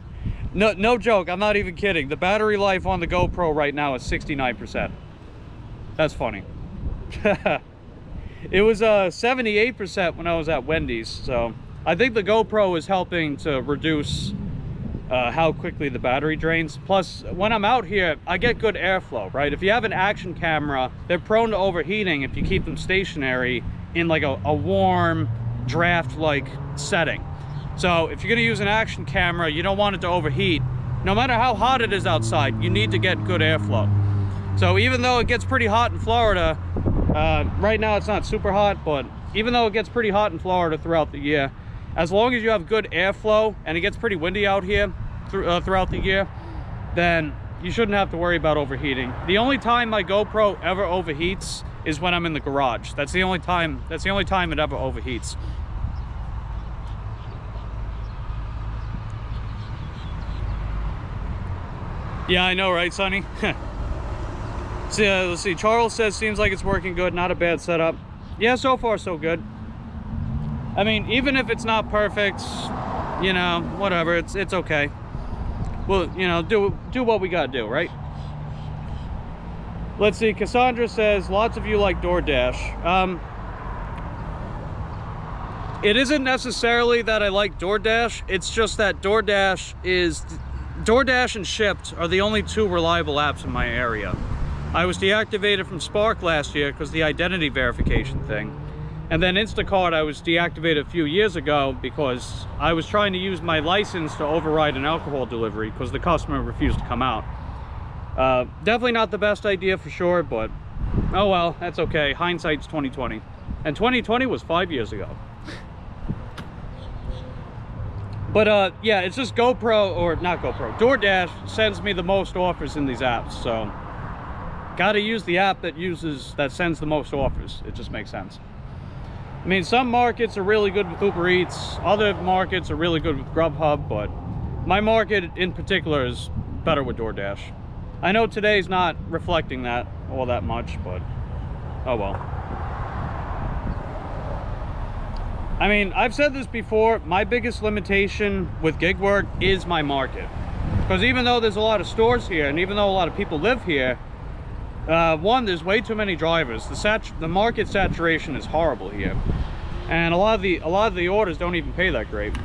Speaker 1: no joke, I'm not even kidding. The battery life on the GoPro right now is 69%. That's funny. It was 78% when I was at Wendy's, so I think the GoPro is helping to reduce how quickly the battery drains. Plus, when I'm out here, I get good airflow, right? If you have an action camera, they're prone to overheating if you keep them stationary in like a warm, draft-like setting. So if you're gonna use an action camera, you don't want it to overheat. No matter how hot it is outside, you need to get good airflow. So even though it gets pretty hot in Florida, right now it's not super hot, but even though it gets pretty hot in Florida throughout the year, as long as you have good airflow and it gets pretty windy out here throughout the year, then you shouldn't have to worry about overheating. The only time my GoPro ever overheats is when I'm in the garage. That's the only time it ever overheats. Yeah, I know, right, Sonny? So, let's see. Charles says, seems like it's working good. Not a bad setup. Yeah, so far, so good. I mean, even if it's not perfect, you know, whatever. It's okay. Well, you know, do what we gotta do, right? Let's see. Cassandra says, lots of you like DoorDash. It isn't necessarily that I like DoorDash. It's just that DoorDash and Shipt are the only two reliable apps in my area. I was deactivated from Spark last year because the identity verification thing. And then Instacart I was deactivated a few years ago because I was trying to use my license to override an alcohol delivery because the customer refused to come out. Definitely not the best idea for sure, but oh well, that's okay. Hindsight's 2020. And 2020 was 5 years ago. But yeah, it's just GoPro, or not GoPro, DoorDash sends me the most offers in these apps, so gotta use the app that sends the most offers. It just makes sense. I mean, some markets are really good with Uber Eats, other markets are really good with Grubhub, but my market in particular is better with DoorDash. I know today's not reflecting that all that much, but oh well. I mean, I've said this before, my biggest limitation with gig work is my market. Because even though there's a lot of stores here, and even though a lot of people live here, one, there's way too many drivers. The market saturation is horrible here. And a lot of the orders don't even pay that great.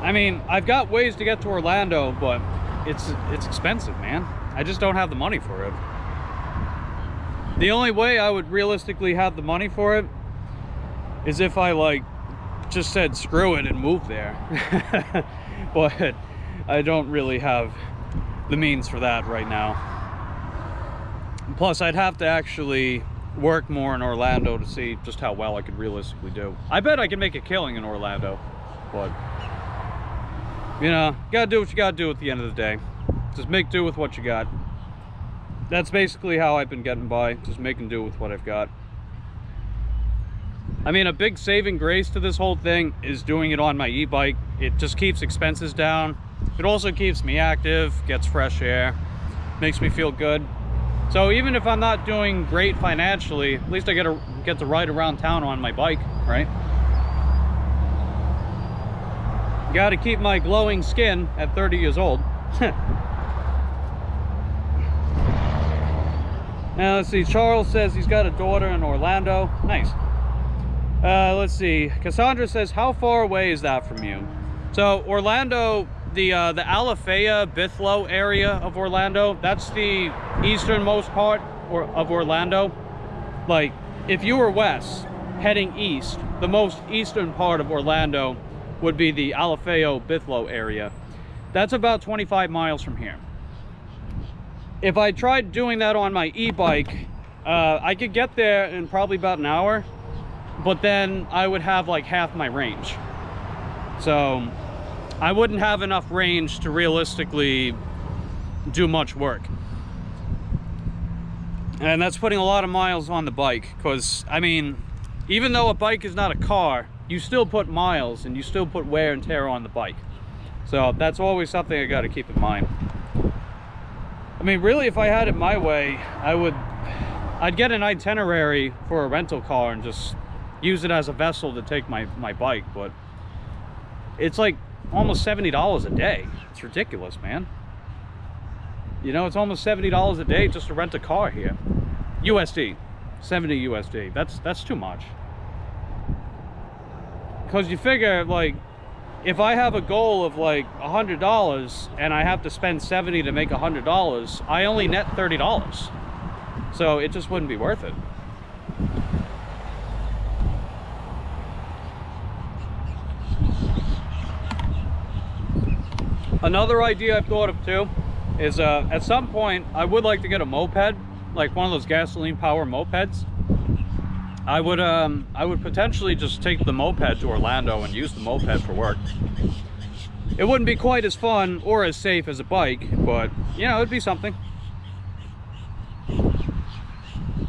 Speaker 1: I mean, I've got ways to get to Orlando, but it's expensive, man. I just don't have the money for it. The only way I would realistically have the money for it is if I like just said screw it and move there. But I don't really have the means for that right now. Plus I'd have to actually work more in Orlando to see just how well I could realistically do. I bet I could make a killing in Orlando, but you know, gotta do what you gotta do at the end of the day. Just make do with what you got. That's basically how I've been getting by, just making do with what I've got. I mean, a big saving grace to this whole thing is doing it on my e-bike. It just keeps expenses down. It also keeps me active, gets fresh air, makes me feel good. So even if I'm not doing great financially, at least I get to ride around town on my bike, right? Gotta keep my glowing skin at 30 years old. Now let's see, Charles says he's got a daughter in Orlando. Nice. Let's see, Cassandra says, how far away is that from you? So Orlando, the Alafaya, Bithlo area of Orlando, that's the easternmost part of Orlando. Like, if you were west, heading east, the most eastern part of Orlando would be the Alafaya, Bithlo area. That's about 25 miles from here. If I tried doing that on my e-bike, I could get there in probably about an hour, but then I would have like half my range. So I wouldn't have enough range to realistically do much work. And that's putting a lot of miles on the bike, because, I mean, even though a bike is not a car, you still put miles and you still put wear and tear on the bike. So that's always something I got to keep in mind. I mean, really, if I had it my way, I'd get an itinerary for a rental car and just use it as a vessel to take my bike, but it's like almost $70 a day. It's ridiculous, man. You know, it's almost $70 a day just to rent a car here. USD, 70 USD. That's too much. Because you figure, like, if I have a goal of like $100 and I have to spend 70 to make $100, I only net $30. So it just wouldn't be worth it. Another idea I've thought of too is at some point I would like to get a moped, like one of those gasoline power mopeds. I would potentially just take the moped to Orlando and use the moped for work. It wouldn't be quite as fun or as safe as a bike, but you know, it'd be something.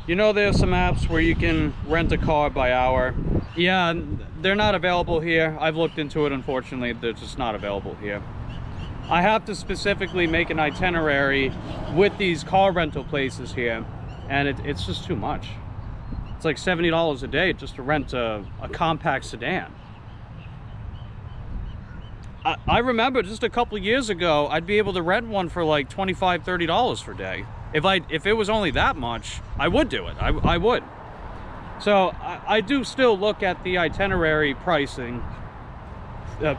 Speaker 1: You know, there's some apps where you can rent a car by hour. Yeah, they're not available here. I've looked into it, unfortunately, they're just not available here. I have to specifically make an itinerary with these car rental places here, and it's just too much. It's like $70 a day just to rent a compact sedan. I remember just a couple of years ago, I'd be able to rent one for like $25, $30 per day. If it was only that much, I would do it. I would. So I do still look at the itinerary pricing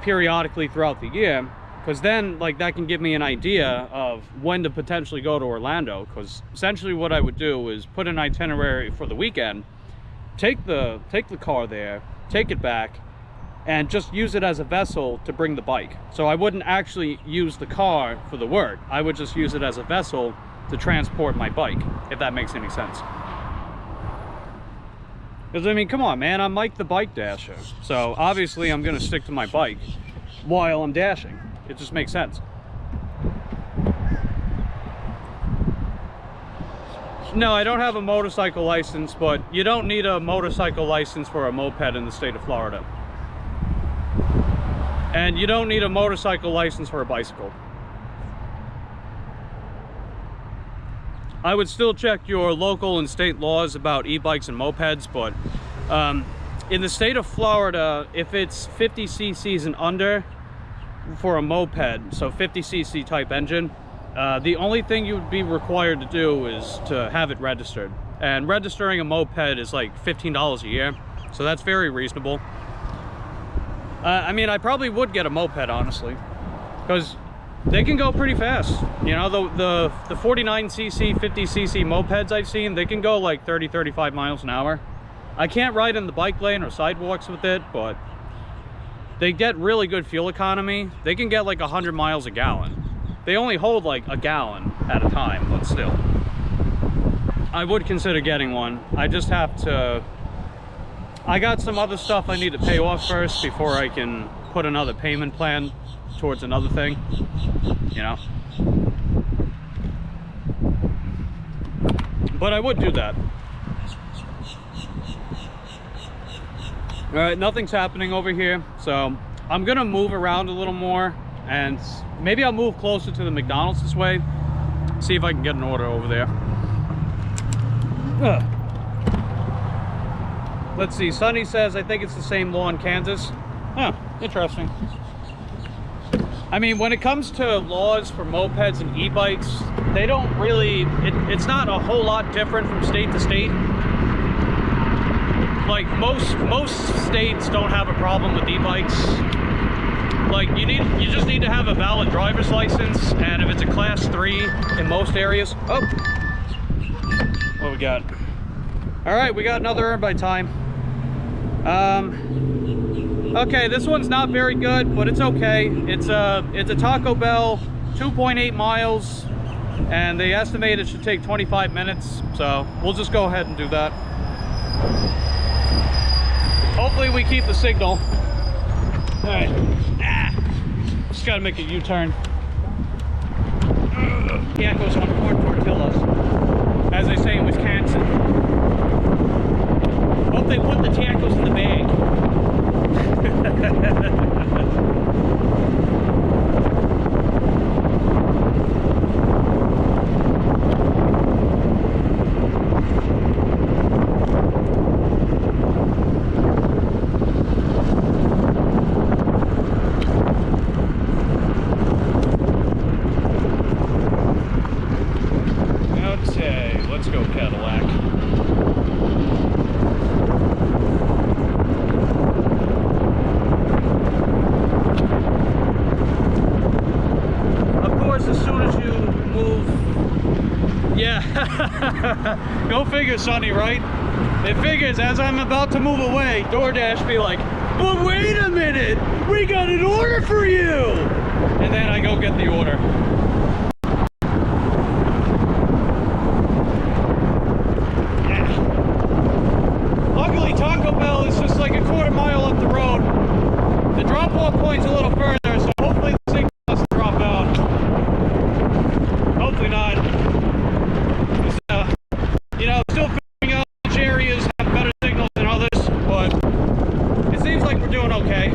Speaker 1: periodically throughout the year, because then like that can give me an idea of when to potentially go to Orlando. Because essentially what I would do is put an itinerary for the weekend, take the car there, take it back, and just use it as a vessel to bring the bike. So I wouldn't actually use the car for the work. I would just use it as a vessel to transport my bike, if that makes any sense. Because I mean, come on, man, I'm Mike the Bike Dasher, so obviously I'm gonna stick to my bike while I'm dashing. It just makes sense. No, I don't have a motorcycle license, but you don't need a motorcycle license for a moped in the state of Florida. And you don't need a motorcycle license for a bicycle. I would still check your local and state laws about e-bikes and mopeds, but in the state of Florida, if it's 50 cc's and under for a moped, so 50 cc type engine, the only thing you would be required to do is to have it registered. And registering a moped is like $15 a year, so that's very reasonable. I mean, I probably would get a moped, honestly, because they can go pretty fast. You know, the 49cc, 50cc mopeds I've seen, they can go like 30, 35 miles an hour. I can't ride in the bike lane or sidewalks with it, but they get really good fuel economy. They can get like 100 miles a gallon. They only hold like a gallon at a time, but still. I would consider getting one. I just have to... I got some other stuff I need to pay off first before I can put another payment plan towards another thing, you know. But I would do that. All right, nothing's happening over here, so I'm gonna move around a little more, and maybe I'll move closer to the McDonald's this way, see if I can get an order over there. Let's see, Sonny says, I think it's the same law in Kansas. Huh, interesting. I mean, when it comes to laws for mopeds and e-bikes, they don't really, it's not a whole lot different from state to state. Like most states don't have a problem with e-bikes. Like you just need to have a valid driver's license, and if it's a class 3 in most areas. Oh, what we got? All right, we got another earn by time. Okay, this one's not very good, but it's okay. It's a Taco Bell, 2.8 miles, and they estimate it should take 25 minutes. So we'll just go ahead and do that. Hopefully we keep the signal. All right. Just gotta make a U-turn. Tacos on corn tortillas, as they say in Wisconsin. Hope they put the tacos in the bag. Okay, let's go Cadillac. Go figure, Sonny, right? It figures as I'm about to move away, DoorDash be like, but wait a minute, we got an order for you! And then I go get the order. Yeah. Luckily, Taco Bell is just like a quarter mile up the road. The drop-off point's a little further, so hopefully the signal doesn't drop out. Hopefully not. You know, still figuring out which areas have better signals than others, but it seems like we're doing okay.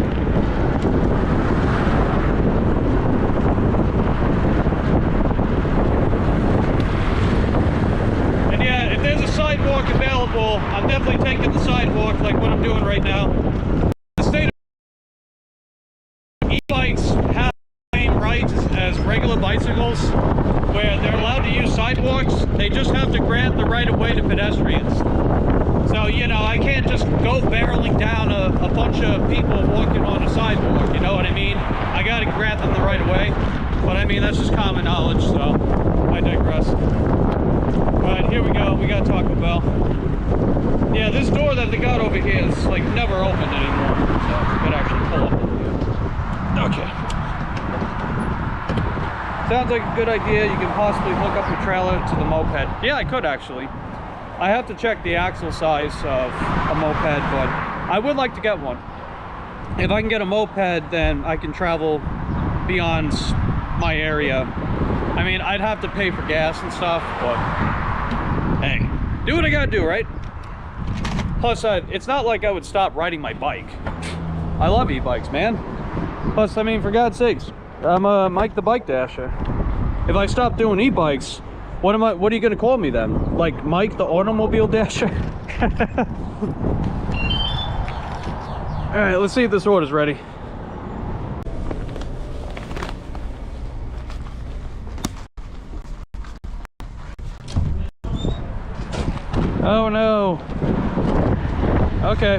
Speaker 1: And yeah, if there's a sidewalk available, I'm definitely taking the sidewalk like what I'm doing right now. The state of e-bikes have the same rights as regular bicycles, where they're allowed to use sidewalks. They just have to grant the right of way to pedestrians. So, you know, I can't just go barreling down a bunch of people walking on a sidewalk, you know what I mean? I gotta grant them the right of way. But I mean, that's just common knowledge, so I digress. Alright, here we go. We got Taco Bell. Yeah, this door that they got over here is like never opened anymore. So we could actually pull up over here. Okay. Sounds like a good idea. You can possibly hook up your trailer to the moped. Yeah, I could actually. I have to check the axle size of a moped, but I would like to get one. If I can get a moped, then I can travel beyond my area. I mean, I'd have to pay for gas and stuff, but hey, do what I gotta do, right? Plus, it's not like I would stop riding my bike. I love e-bikes, man. Plus, I mean, for God's sakes, I'm Mike the Bike Dasher. If I stop doing e-bikes, what are you gonna call me then? Like Mike the Automobile Dasher? All right, let's see if this order's ready. Oh no. Okay.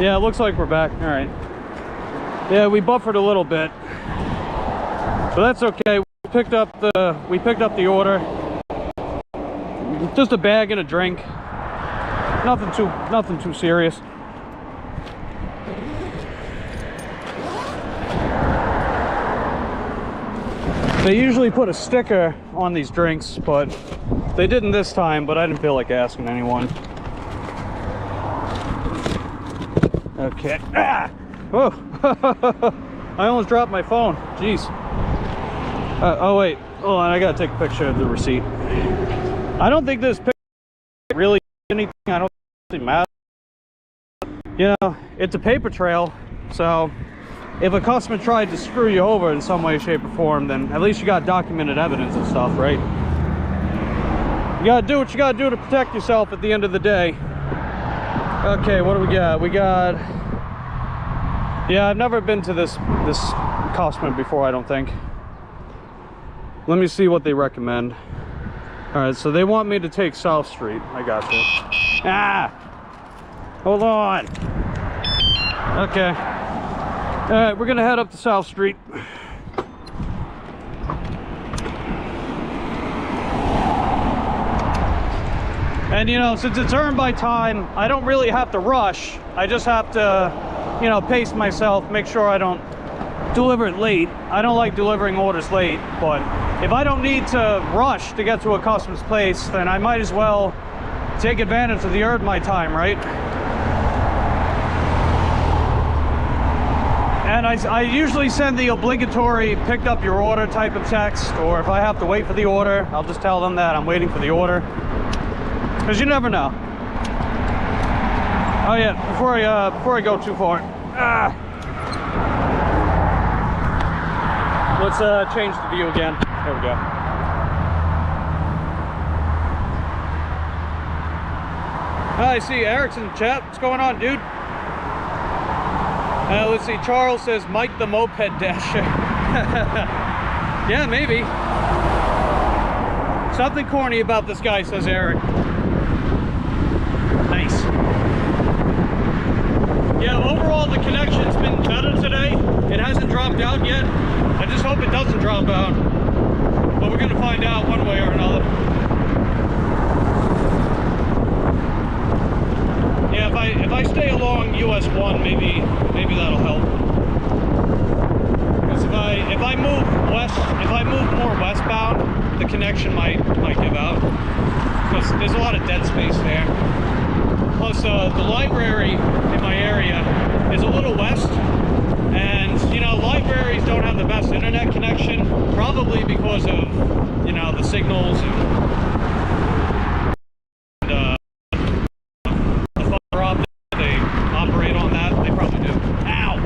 Speaker 1: Yeah, it looks like we're back. All right. Yeah, we buffered a little bit. But that's okay. We picked up the order. Just a bag and a drink. Nothing too serious. They usually put a sticker on these drinks, but they didn't this time, but I didn't feel like asking anyone. Okay. Ah! Whoa! I almost dropped my phone. Jeez. Oh wait, hold on, I gotta take a picture of the receipt. I don't think this picture really anything. I don't think it matters. You know, it's a paper trail, so if a customer tried to screw you over in some way, shape, or form, then at least you got documented evidence and stuff, right? You gotta do what you gotta do to protect yourself at the end of the day. Okay, what do we got? We got... Yeah, I've never been to this customer before, I don't think. Let me see what they recommend. All right, so they want me to take South Street. I got you. Ah! Hold on. Okay. All right, we're gonna head up to South Street. And you know, since it's earned by time, I don't really have to rush. I just have to, you know, pace myself, make sure I don't deliver it late. I don't like delivering orders late, but if I don't need to rush to get to a customer's place, then I might as well take advantage of the earned my time, right? And I usually send the obligatory picked up your order type of text, or if I have to wait for the order, I'll just tell them that I'm waiting for the order. Because you never know. Oh yeah, before I go too far. Let's change the view again. There we go. I see Eric's in the chat. What's going on, dude? Let's see, Charles says Mike the Moped Dasher. Yeah, maybe. Something corny about this guy, says Eric. Nice. Yeah, overall the connection's been better today. It hasn't dropped out yet. I just hope it doesn't drop out. But we're gonna find out one way or another. Yeah, if I stay along US 1, maybe that'll help. Because if I move west, if I move more westbound, the connection might give out. Because there's a lot of dead space there. Plus, the library in my area is a little west, and you know, libraries don't have the best internet connection, probably because of, you know, the signals and the fiber optic they operate on that. They probably do. Ow!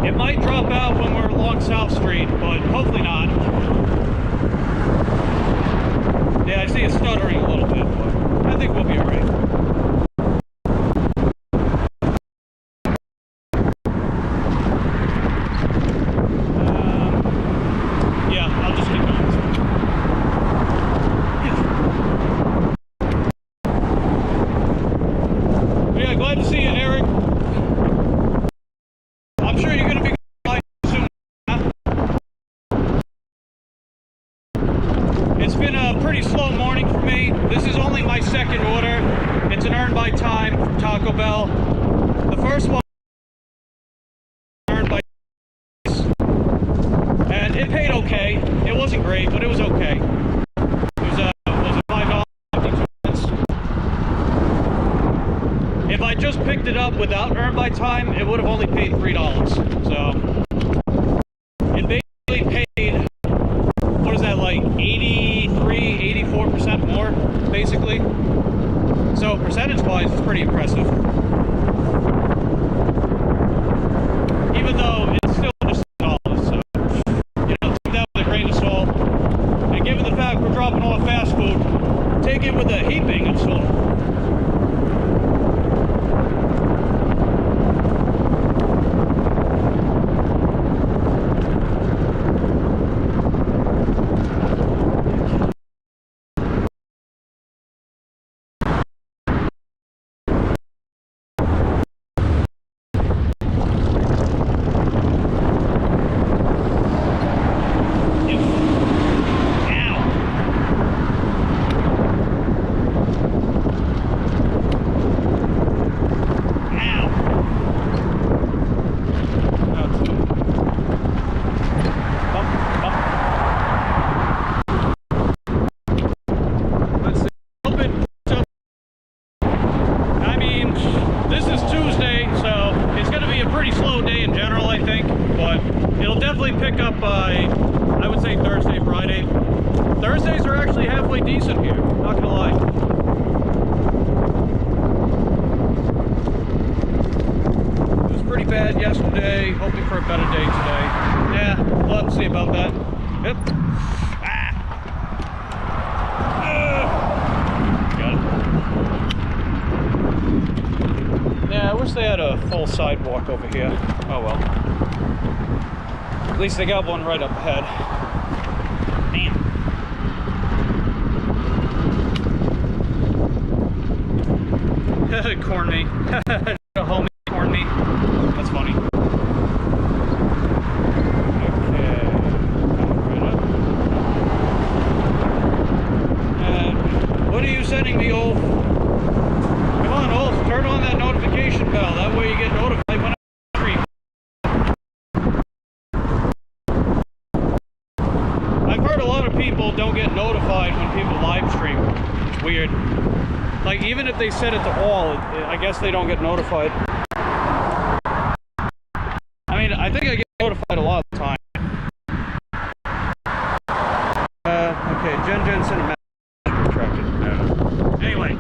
Speaker 1: It might drop out when we're along South Street, but hopefully not. Yeah, I see it stuttering a little bit, but I think we'll be all right. Yeah, I'll just keep going. Yeah, glad to see you, Eric. I'm sure you're going to be soon. It's been a pretty slow morning for me. This is only my second order. It's an earned by time from Taco Bell. The first one earned by, and it paid okay. It wasn't great, but it was okay. It was $5.52. If I just picked it up without earned by time, it would have only paid $3. So it basically paid, what is that, like 84% more, basically. So percentage-wise, it's pretty impressive. Even though it's still just $6, so you know, take that with a grain of salt. And given the fact we're dropping off fast food, take it with a heaping of salt. Pick up by, I would say, Thursday, Friday. Thursdays are actually halfway decent here, not gonna lie. It was pretty bad yesterday, hoping for a better day today. Yeah, we'll have to see about that. Yep. Got it. Yeah, we're they had a full sidewalk over here. Oh well. At least they got one right up ahead. Damn. Corn me. A homie corn me. That's funny. Okay. Right up. And what are you sending me, Ulf? Come on, Ulf, turn on that notification bell. That way you get notified when I stream. I've heard a lot of people don't get notified when people live stream. It's weird. Like, even if they set it to all, I guess they don't get notified. I mean, I think I get notified a lot of the time. Okay, Jen sent a message. Retracted. Anyway.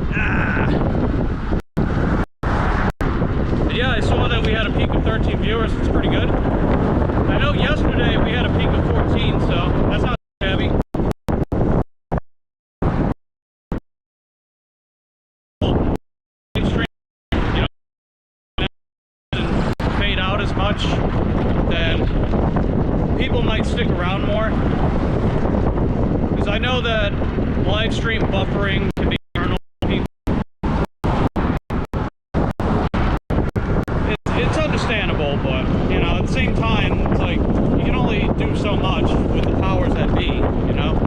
Speaker 1: Yeah, I saw that we had a peak of 13 viewers. It's pretty good. I know yesterday we had a peak of 14, so that's not shabby. As much, then people might stick around more, because I know that live stream buffering can be eternal to people. It's understandable, but you know, at the same time, it's like you can only do so much with the powers that be, you know.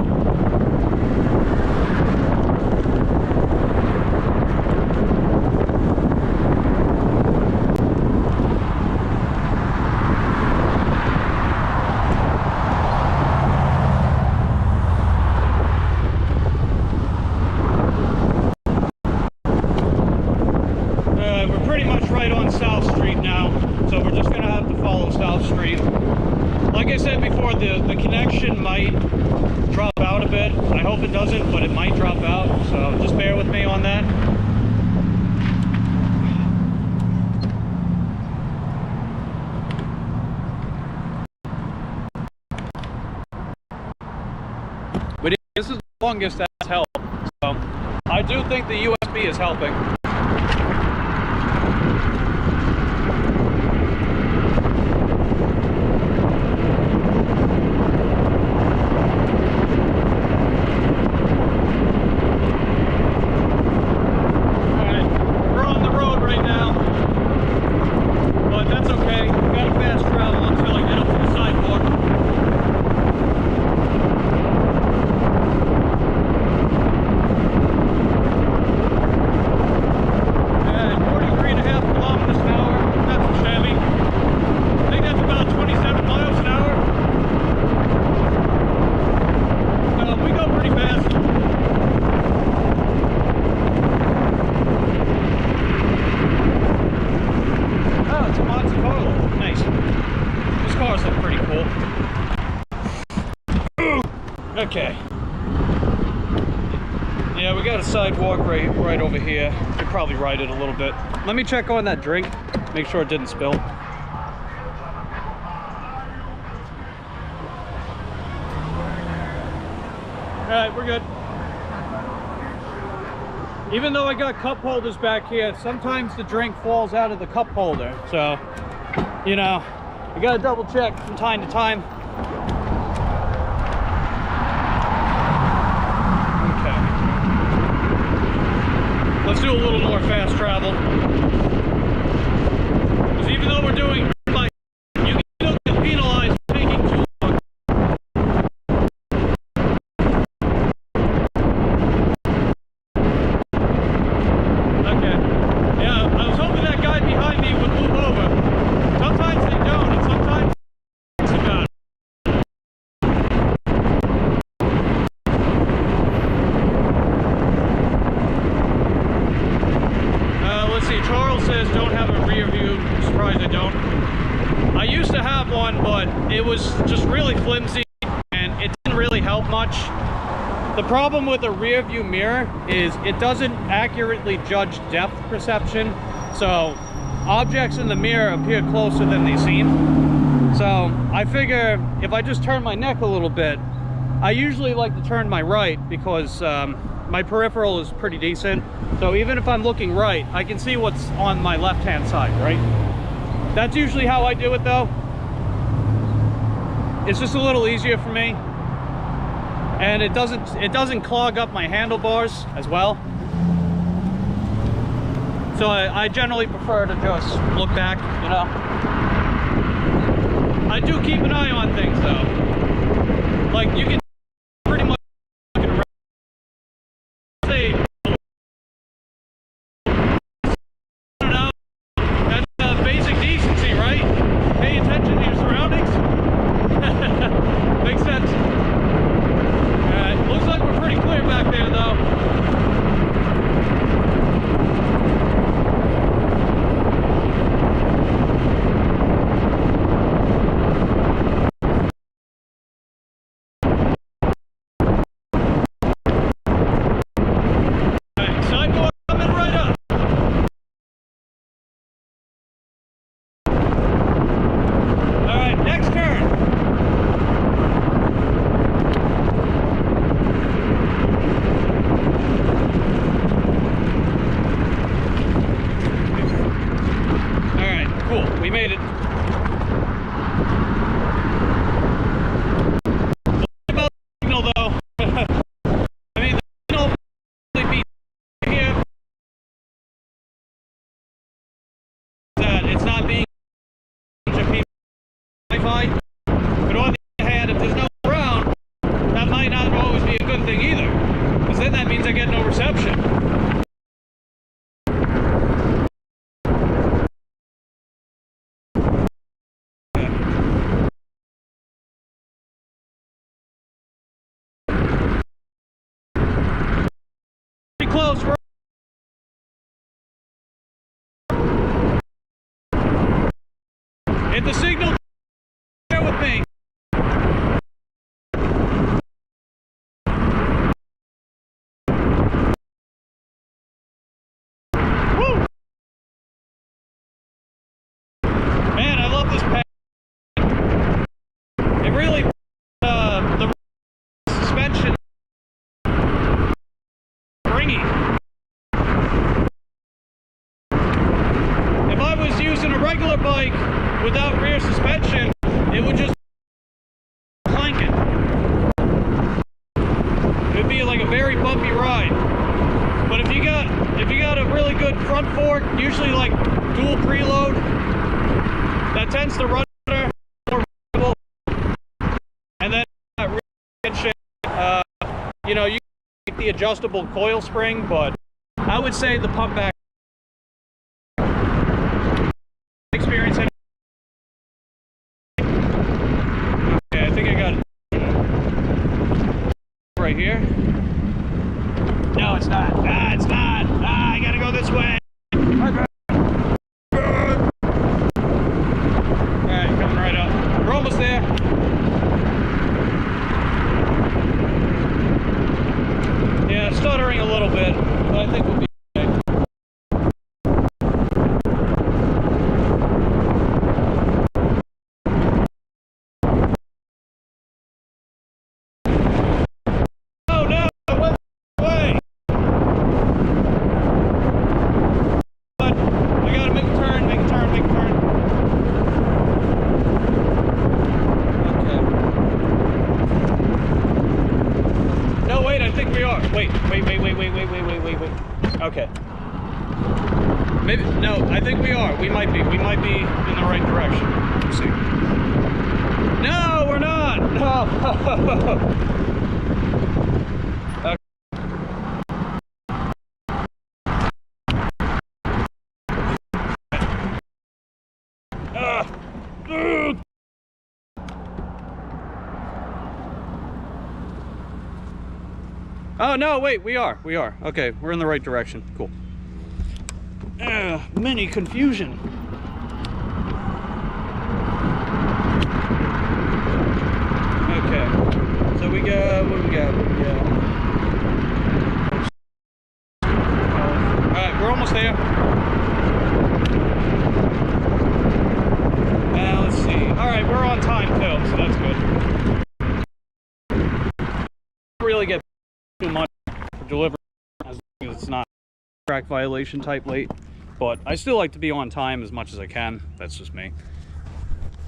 Speaker 1: Like I said before, the connection might drop out a bit. I hope it doesn't, but it might drop out, so just bear with me on that. But this is the longest that's held, so I do think the USB is helping. Okay. Yeah, we got a sidewalk right over here. Could probably ride it a little bit. Let me check on that drink. Make sure it didn't spill. Alright, we're good. Even though I got cup holders back here, sometimes the drink falls out of the cup holder. So, you know, you gotta double check from time to time. Let's do a little more fast travel. Because even though we're doing red light, you can still get penalized for taking too long. Okay. Yeah, I was hoping that guy behind me would move over. Sometimes they don't, and sometimes it's about it. Let's see, Charles says don't have a rear view. I'm surprised I don't. I used to have one, but it was just really flimsy and it didn't really help much. The problem with a rear view mirror is it doesn't accurately judge depth perception. So objects in the mirror appear closer than they seem. So I figure if I just turn my neck a little bit, I usually like to turn my right because my peripheral is pretty decent. So even if I'm looking right, I can see what's on my left-hand side, right? That's usually how I do it though. It's just a little easier for me. And it doesn't clog up my handlebars as well. So I generally prefer to just look back, you know. I do keep an eye on things though. Like you can pretty much see, I don't know, that's basic decency, right? Pay attention to your surroundings. Makes sense. Alright, looks like we're pretty clear back there though. We made it. About the signal though. I mean, the signal really be here. That it's not being Wi-Fi. But on the other hand, if there's no around, that might not always be a good thing either. Because then that means I get no reception. Close. Hit the signal. Bear with me. Woo! Man, I love this pack. It really the suspension. If I was using a regular bike without rear suspension, it would just clank it. It would be like a very bumpy ride. But if you got a really good front fork, usually like dual preload, that tends to run better, more reliable. And then you know, you can get the adjustable coil spring, but I would say the pump back experience. Okay, I think I got it right here. No, it's not. Ah, it's not. Ah, I gotta go this way. Alright, coming right up. We're almost there. Yeah, stuttering a little bit, but I think we'll be okay. Oh no, I went away. But I gotta make a turn, make a turn, make a turn. Okay. No, wait, I think we are. Wait. Okay. Maybe, no, I think we are. We might be in the right direction. Let's see. No, we're not. No. Okay. Oh no, wait, we are. Okay, we're in the right direction. Cool. Mini confusion. Okay, so we got, what do we got? Alright, we're almost there. Let's see. Alright, we're on time too, so that's good. Really get too much for delivery. it's not a track violation type late. But I still like to be on time as much as I can. That's just me.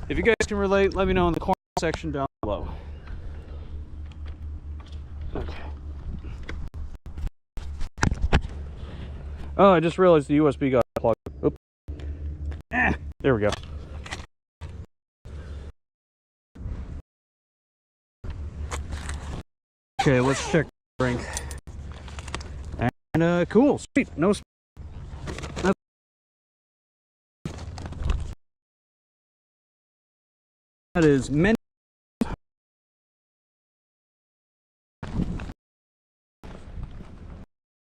Speaker 1: If you guys can relate, let me know in the comment section down below. Okay. Oh, I just realized the USB got plugged. Oop. There we go. Okay, let's check the drink. And cool, sweet, no. That is many.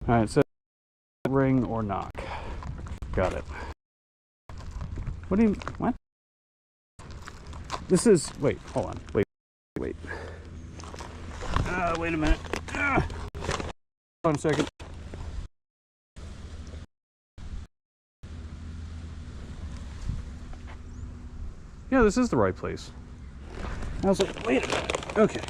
Speaker 1: Alright, so ring or knock. Got it. What do you, what? This is, wait, hold on, wait. Wait a minute. Hold on a second. Yeah, this is the right place. I was like, wait a minute. Okay.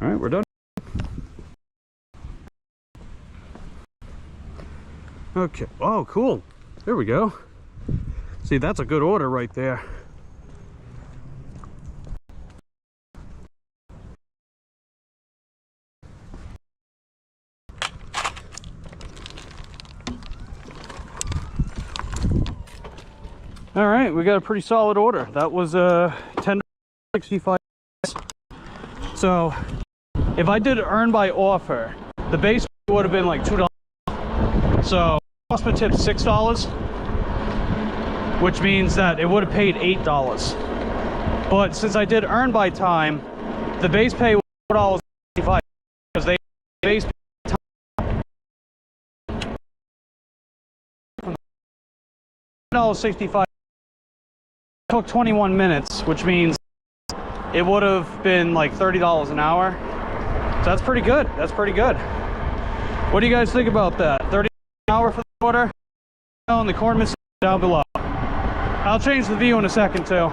Speaker 1: All right, we're done. Okay. Oh, cool. There we go. See, that's a good order right there. All right, we got a pretty solid order. That was $10.65. So, if I did earn by offer, the base would have been like $2. So, cost per tip $6, which means that it would have paid $8. But since I did earn by time, the base pay was $4.65 because they base $1.65 took 21 minutes, which means it would have been like $30 an hour. So that's pretty good. That's pretty good. What do you guys think about that? $30 an hour for the order? In the comments down below. I'll change the view in a second too.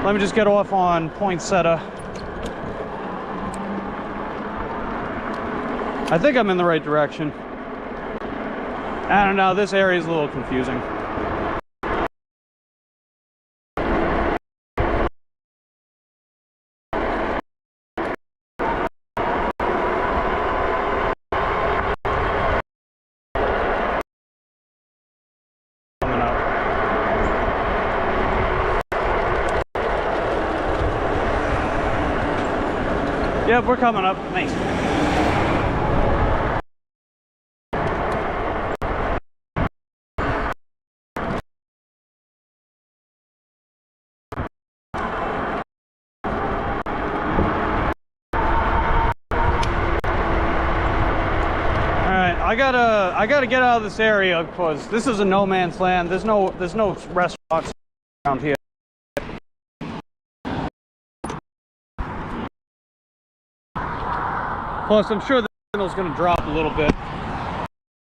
Speaker 1: Let me just get off on poinsettia. I think I'm in the right direction. I don't know, this area is a little confusing. Yep, we're coming up. Nice. I gotta get out of this area because this is a no man's land. There's no restaurants around here. Plus, I'm sure the signal's gonna drop a little bit.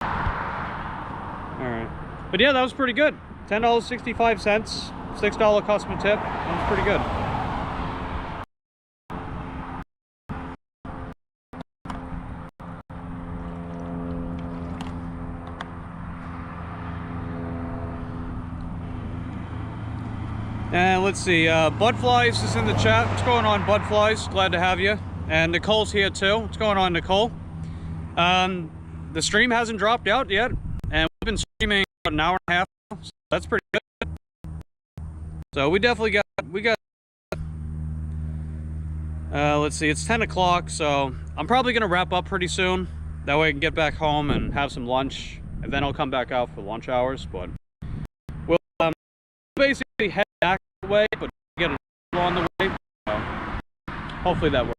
Speaker 1: All right, but yeah, that was pretty good. $10.65, $6 customer tip. That was pretty good. And let's see, Budflies is in the chat. What's going on, Budflies? Glad to have you. And Nicole's here too. What's going on, Nicole? The stream hasn't dropped out yet, and we've been streaming about an hour and a half, so that's pretty good. So we definitely got, let's see, it's 10 o'clock, so I'm probably gonna wrap up pretty soon. That way I can get back home and have some lunch, and then I'll come back out for lunch hours, but we'll basically head back the way, but get a on the way, so hopefully that works.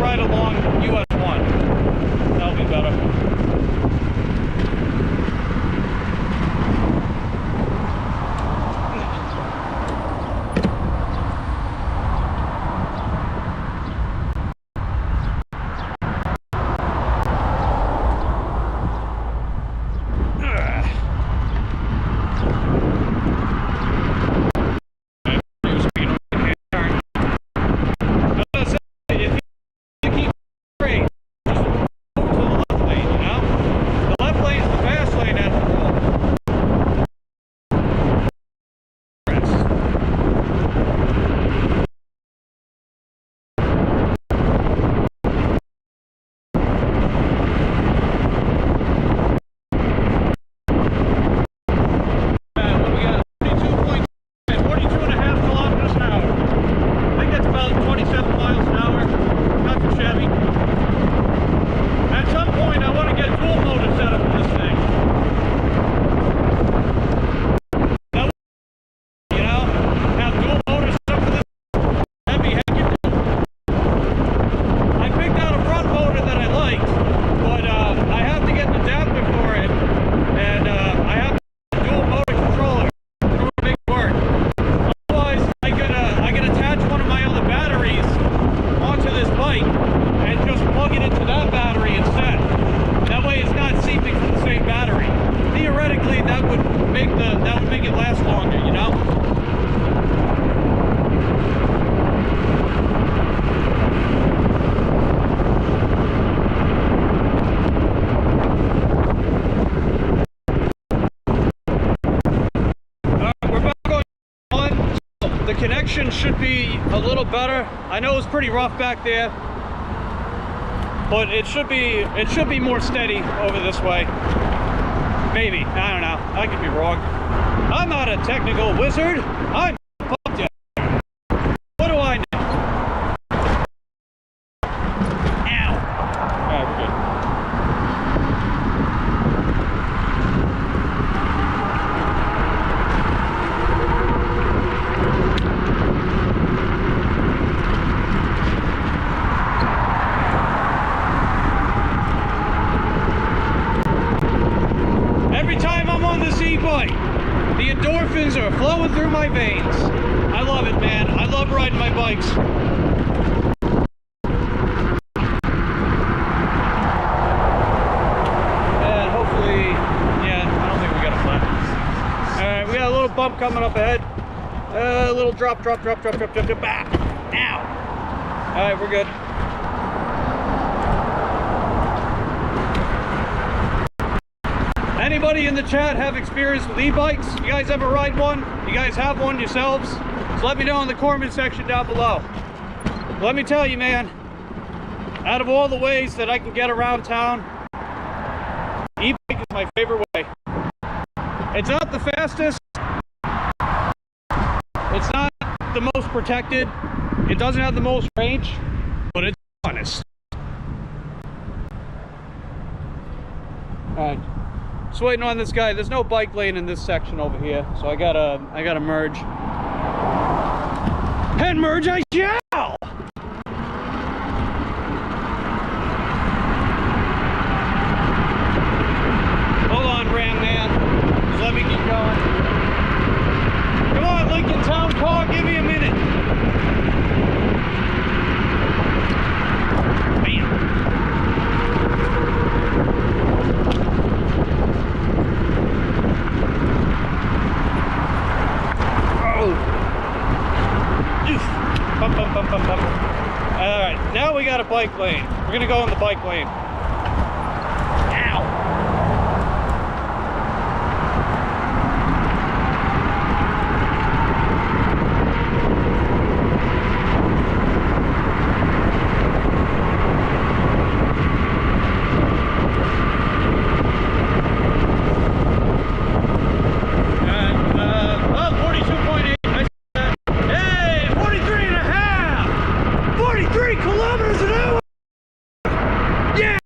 Speaker 1: right along US 1. That'll be better. Connection should be a little better. I know it's pretty rough back there, but it should be more steady over this way. Maybe, I don't know. I could be wrong. I'm not a technical wizard. I'm pumped yet. What do I know? Ow. Alright, we're good. E-bike, the endorphins are flowing through my veins. I love it, man. I love riding my bikes. And hopefully, yeah, I don't think we got a flat. Alright, we got a little bump coming up ahead. A little drop, back. Ow. Alright, we're good. Anybody in the chat have experience with e-bikes? You guys ever ride one? You guys have one yourselves? So let me know in the comment section down below. Let me tell you, man, out of all the ways that I can get around town, e-bike is my favorite way. It's not the fastest. It's not the most protected. It doesn't have the most range, but it's honest. All right. Just waiting on this guy. There's no bike lane in this section over here, so I gotta merge. And merge I shall! Hold on, Ram Man. Just let me keep going. Come on, Lincoln Town Car, give me a minute. Bam. Alright, now we got a bike lane. We're gonna go in the bike lane. Ow! Oh, 42.8. Hey, 43 and a half! 43 kilometers an hour! Yeah!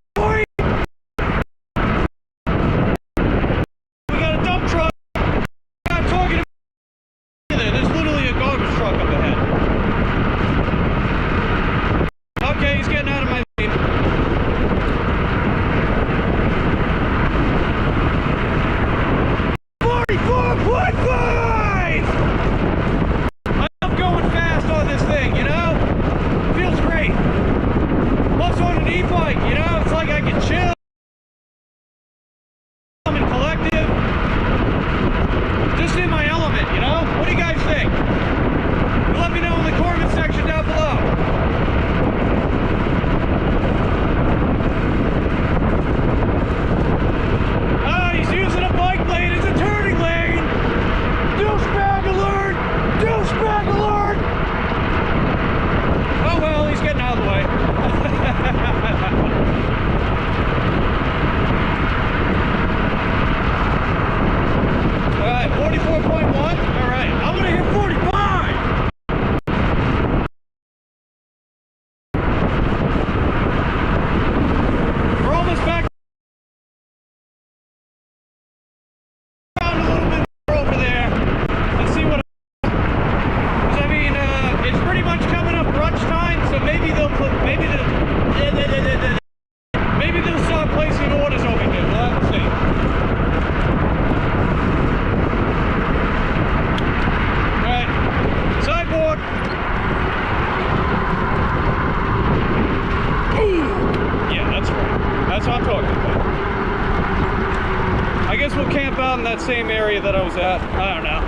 Speaker 1: around that same area that I was at. I don't know.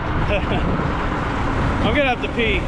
Speaker 1: I'm gonna have to pee.